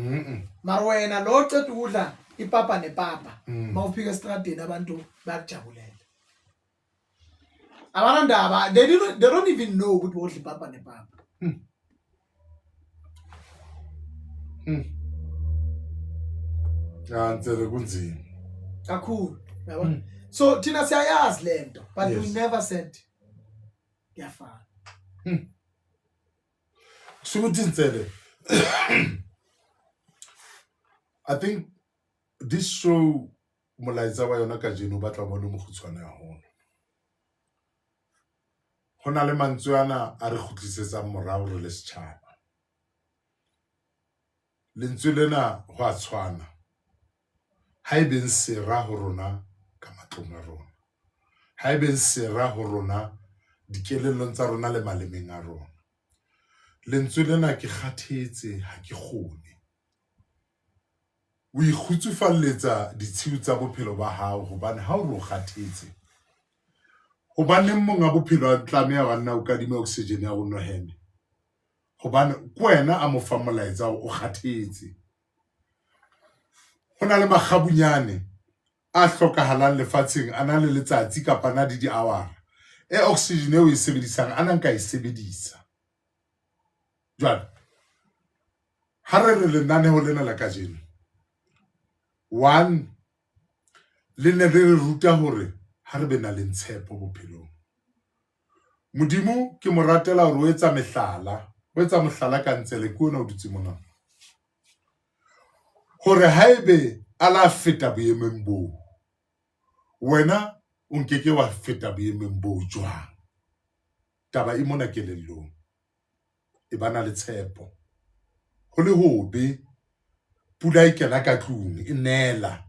mara wena lo oceda ukudla ipapa nepapa mawufika estradeni abantu bayakujabulela abanandaba they don't even know ukuthi udla ipapa nepapa Ngicela kunzima. kakhulu yabona so thina siyayazi lento but we Yes. never said kuyafana Sukuthi Ntsele. I think this show molaetsa wa yona ka jeno ba tla bona mogutshwane ya hona. Hona le mantswe ana a re khutlisetsa morao re le setšhaba. Lentswe lena ho a tshwana. Ha ebe sera ho rona ka matlong a rona. Ha ebe sera ho rona dikelellong tsa rona le malemeng a rona. Lentswe lena ke kgathetse ha ke kgone. O ikhutsufalletsa ditshiu tsa bophelo ba hao hobane ha o re o kgathetse. Hobane monga bophelo a tlameha wa nna o kadime oxygen ya go no heme. Hobane kwena a mo fa molaetsa o kgathetse. Hona le magabunyane a hlokahalang lefatsheng ana le letsatsi kapa na di hour. Oxygen e o e sebedisang ana nka e sebedisa. Jwale ha re re lenaneo lena la kajeno. 1 le ne re ruta hore ha re be na le ntshepo bophelong. Modimo ke mo ratela hore o etsa mehlala, o etsa mohlala ka Ntsele ke ona o dutse mona. Hore haebe ala feta boemeng bo. Wena o nkeke wa feta boemeng bo jwang. Taba e mona kelellong. E bana le tshepo. Ho le hobe pula e kena ka tlung e nela.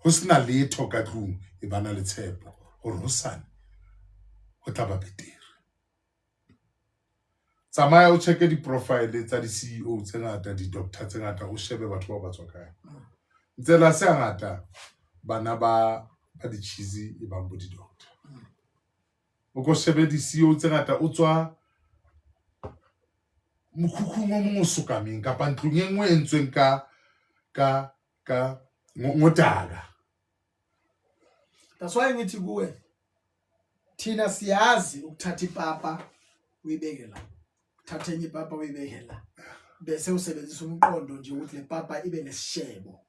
Ho sena letho ka tlung e bana le tshepo hore hosane ho tla ba betere. Tsamaya o checke di profile tsa di CEO tse ngata di doctor tse ngata o shebe batho ba tswa kae. Ntsela se ngata bana ba di cheesy e bang bo di doctor. O go shebe di CEO tse ngata o tswa mokhukhung o mo sokameng ka pantlong e nngwe entsweng ka ngotala. that's why ngithi kuwe thina siyazi ukuthatha ipapa uyibeke la uthathe enye ipapa uyibeke la bese usebenzisa umqondo nje ukuthi le papa ibe nesishebo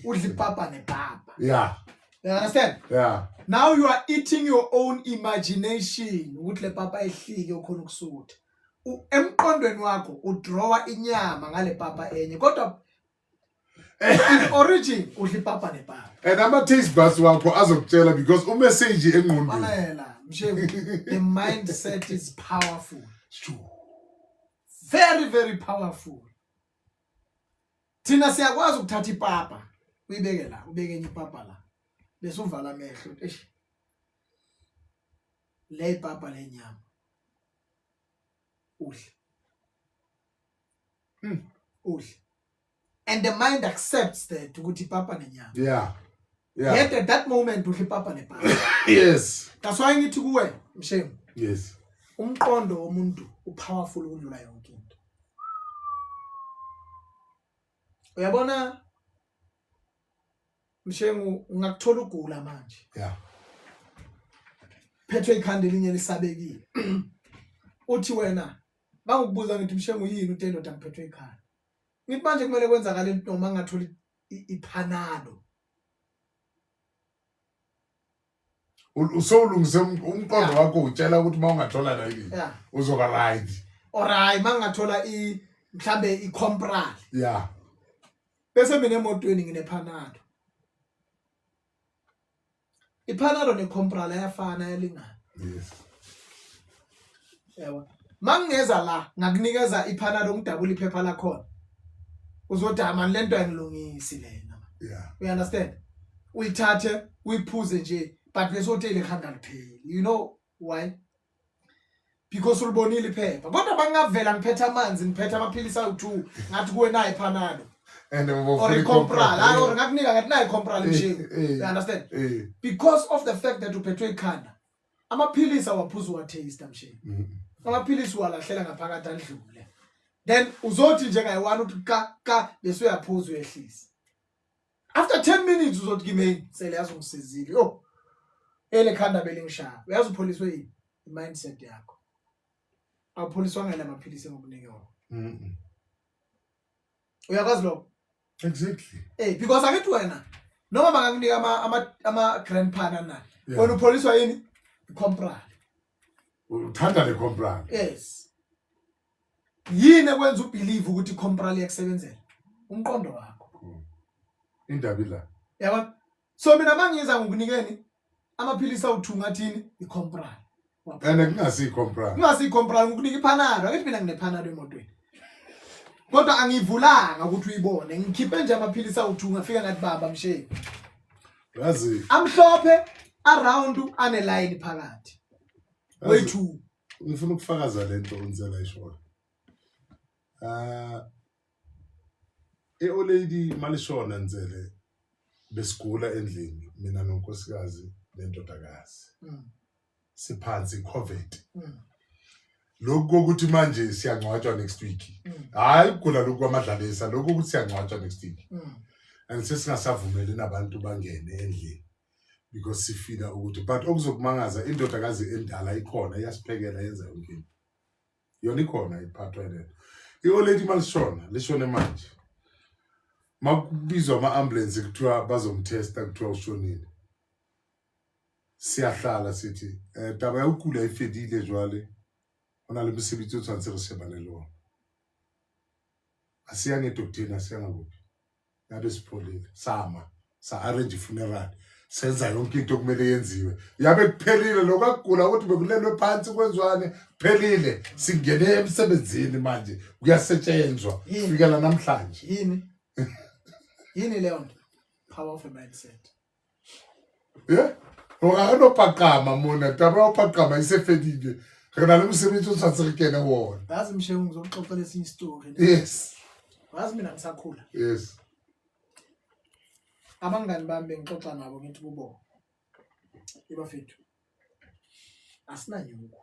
udla ipapa nepapa Yeah. you understand Yeah. now you are eating your own imagination ukuthi le papa ehlike ukhona ukusutha emqondweni wakho udrawa inyama ngale papa enye kodwa in origin udla ipapa nepapa And ama taste buds wakho azokutshela because message engqondweni. mamela mshevu the mindset is powerful Sure. very very powerful thina siyakwazi ukuthatha ipapa uyibeke la ubeke enye ipapa la bese uvala amehlo eish le ipapa lenyama udle udle and the mind accepts that ukuthi ipapa nenyama Yeah. Yeah. yet at that moment udle ipapa nepapa Yes. that's why ngithi kuwe mshevu Yes. umqondo womuntu upowerful ukudlula yonke into uyabona mshengu ungakuthola ugula manje Yeah. phethwe ikhanda elinye lisabekile uthi wena bangukubuza ngithi mshengu yini utendo ngiphethwe ikhanda ngithi manje kumele kwenzakala into noma ngathola iphanado Usolungise umqondo wakho utshela ukuthi mawungathola la yini yeah uzoba right. alright mangathola mhlambe icompral Yeah. bese mina emotweni nginephanado iphanado necompral ayafana yalingana Yes. yabo mangeza la ngakunikeza iphanado ngidabula iphepha lakhona uzodama lento ayingilungisi lena Yeah. you understand uyithathe uyiphuze nje but bese hotel ikhanda lipheli you know why because ulibonile iphepha kodwa bangavela ngiphethe amanzi ngiphethe amaphilisi awu2 ngathi kuwe nayi phanado and or a compral or ngakunika ngathi nayi compral mshini you understand because of the fact that uphethwe ikhanda amaphilisi awaphuzu wa taste mshini amaphilisi walahlela ngaphakathi andlule then uzothi njengayi1 uthi ka bese uyaphuza uyehlisa after 10 minutes uzothi kimi sele yazongisizile yo ele khanda belingishaya uyazi upholiswe yini mindset yakho awupholiswa ngela maphilisi ngokunikwa uyakwazi lokho exactly because akithi wena noma bangakunika ama grandpa na wena upholiswa yini compral uthanda le compral yes yini ekwenza ubelieve ukuthi compral iyakusebenzela umqondo wakho indaba la yaba so mina mangiza ngokunikeni amaphilisi awuthu ngathini icompral and kungasi compral ngokunika ipanado akithi mina nginepanado emotweni kodwa angivulanga ukuthi uyibone ngikhiphe nje amaphilisi awuthu ngafika ngathi baba msheke yazi amhlophe around ane line phakathi wethu ngifuna ukufakaza lento onzela ishona old lady malishona nzele besigula endlini mina nonkosikazi nendodakazi siphansi covid lokho ukuthi manje siyangcwatshwa next week hayi ukugula lokho kwamadlalisa lokho ukuthi siyangcwatshwa next week and sesingasavumeli nabantu bangene endlini because sifila ukuthi but okuzokumangaza indodakazi endala ikhona iyasiphekela yenza yonke into yona ikhona iphathwa lento old lady malishona lishone manje makubizwa ama-ambulance kuthiwa bazomtesta kuthiwa ushonile siyahlala sithi taba ya ukula ifedile jwale ona le mosebetsi o tshwanetse re shebane le ona asiyange doctor asiyangakuphi yabe sipholile sama sa arrange funeral senza yonke into kumele yenziwe yabe kuphelile lokugula ukuthi bekulelwe phansi kwenzwane kuphelile singene emsebenzini manje kuyasetshenzwa fikela namhlanje yini leyo nto power of a mindset ongano phaqama mona taba uphaqama isefedile rena le mosebetsi o tshwanetse re kene wona yazi mshengu ngizokuxoxela esinye story yes wazi mina ngisakhula yes abangani bami bengixoxa nabo ngithi kubo ibafethu asinanyuko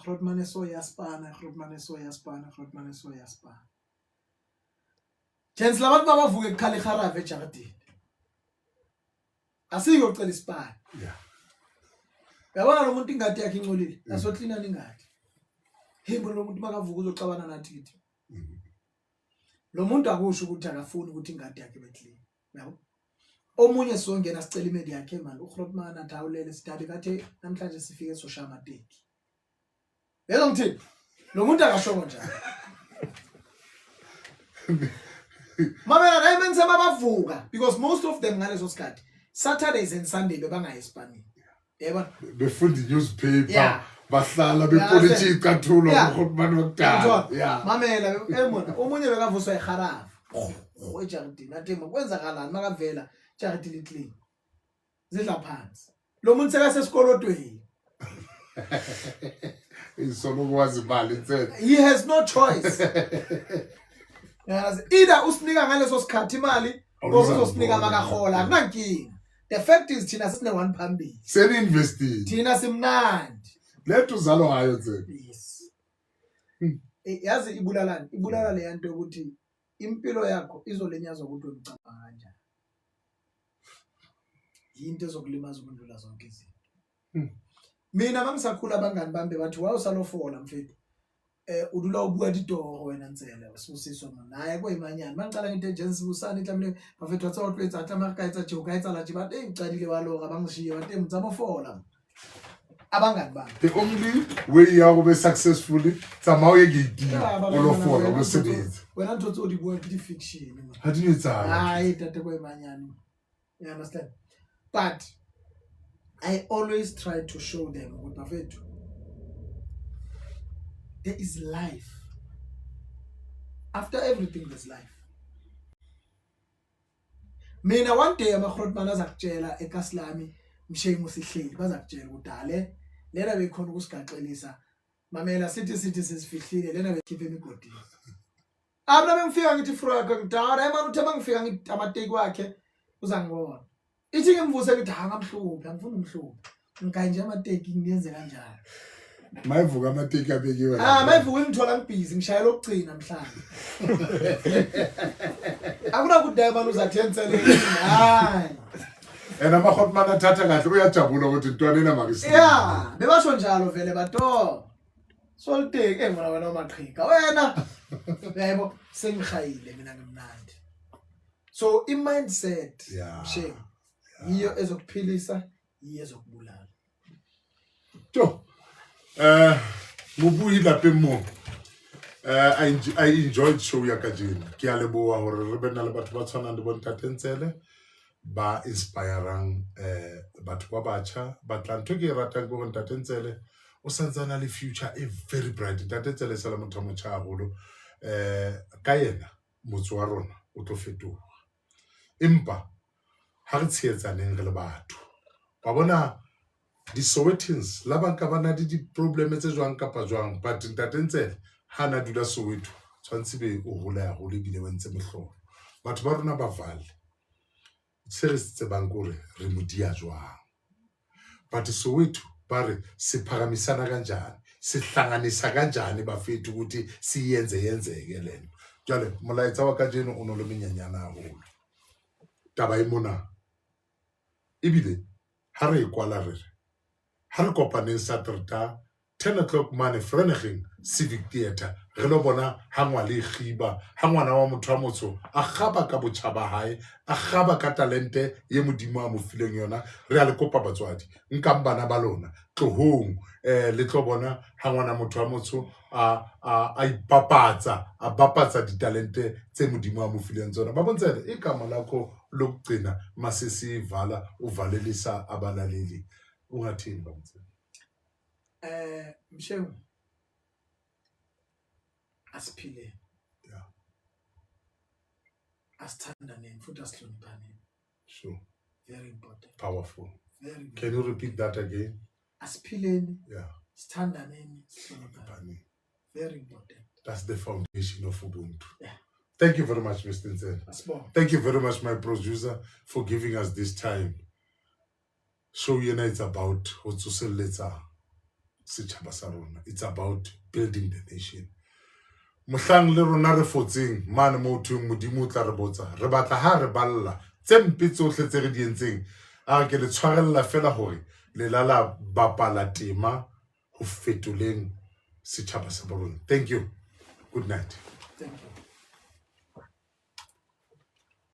Grootman so yaspana Jens labantu babavuka ekhala eGarave eJardini asiko ucela isipana yabona lo muntu ingadi yakhe ingcolile asoklina ningadi hembo lo muntu makavuka uzoxabana nathi kithi lo muntu akusho ukuthi akafuni ukuthi ingadi yakhe beclean yabo omunye songena sicela imedi yakhe manje uGrootman athawulele sidabe kathe namhlanje sifike soshaya amateki yebo ngithini lo muntu akashoko njalo mamela naye menze babavuka because most of them ngaleso sikhathi Saturdays and Sunday bebanga eSpanish yebo befunda newspaper bahlala bepolitiki icathulo uGrootman wakudala mamela emona omunye bekavuswa eGarave eJardini athema kwenzakalani makavela Jardini clean zidla phansi lo muntu sekasesikolotweni isonokwazi imali insela he has no choice yazi either usinika ngaleso sikhathi imali uzosinika makahola akunankinga the fact is thina sine 1 phambili seni investing thina simnandi lethu uzalo ngayo nze yes yazi ibulala le yanto ukuthi impilo yakho izolenyazwa ukuthi ucabanga kanjani into ezokulimaza ukundlula zonke izinto mina mangisakhula abangani bambe bathi wawusalofola mfethu udula ubuka ditoro wena ntsela usibusiswa naye kwemanyana mangicala into ejensi busani mhlambe bafethu watsa utwetsa tamarika etsa joka etsa la jiba ngicalile walora bangishiye bathi mtsamo fola abangani bami the only way ya go be successfully tsama uye gidi ulofola ulosebenza wena ntotso dibuka di fiction hathi nitsa hayi tate kwemanyana you understand but I always try to show them ukuthi bafethu there is life after everything there's life mina one day amaGrootman azakutshela eKaslami mshengu sihleli bazakutshela ukuthi ale lena bekhona ukusigaxelisa mamela sithi sesifihlile lena bekhiphe imigodini Abla bengifika ngithi Frog ngidala emani uthe bangifika ngithi amateki wakhe uzangibona. Ithi ngimvuse ngithi ha ngamhluphi angifuni umhluphi. Ngikayi nje amateki ngiyenze kanjalo. Mayivuka amateki abekiwe. Mayivuka ngithola ngibhizi ngishayela lokugcina mhlawumbe. Akuna kudaya manje uzathensele. Hayi. Ama Hotman athatha kahle uyajabula ukuthi intwana enamangisi. Yeah, bebasho njalo vele bato. Solteki engona wena omaqhika. Wena yebo sengihayile mina ngimnandi. So I mindset shame yiyo ezokuphilisa yiyo ezokubulala. To mubuhi lapeng mo. I enjoyed show ya kajeno. Ke a leboha hore re bena le batho ba tshwanang le bontatentsele ba inspirang batho ba batjha ba tla ntho ke ratang go bontatentsele o santsana le future e very bright. Ntatentsele sala motho mo tjha haholo ka yena motso wa rona o tlo fetoga. Empa ha re tshetsaneng re le batho ba bona di Sowetans la banka bana di probleme tse jwang kapa jwang but ntatentsele ha na dula Soweto tshwantse be o hola ya hole bile wa ntse mehlolo batho ba rona ba vale se re tsebang gore re modia jwang but Soweto ba re se phagamisana kanjani se hlanganisa kanjani bafethu ukuthi siyenzeke lena jwale molaetsa wa kajeno o no le menyanyana haholo taba e mona ebile ha re kwala re ha re kopaneng Saterdag 10 o'clock mane Vereniging Civic Theatre re lo bona ha ngwale e khiba ha ngwana wa motho wa motso a gaba ka botjhaba hae a gaba ka talente ye modimo a mo fileng yona re a le kopa batswadi nkang bana ba lona tlohong le tlo bona ha ngwana motho wa motso a ipapatsa a bapatsa ditalente tse modimo a mo fileng tsona ba bontsele e kama lakho lokugcina masisi vala uvalelisa abalaleli ungathini ba bontsele Mshewu asiphile asithandaneni futhi asihloniphane. Sure. Very important. Powerful. Very good. Can you repeat that again? Asiphileni Sithandaneni sihloniphane. Very important. That's the foundation of Ubuntu. Yeah. Thank you very much, Mr. Nzen. Thank you very much, my producer, for giving us this time. Show you it's about it's about building the nation. Mohlang le rona re fotseng mane mo thung modimo tla re botsa re batla ha re balla tsempe tsohle tse re di entseng a ke le tshwarella fela hore le lala bapala tema ho fetoleng setjhaba sa bona. Thank you. Good night. Thank you.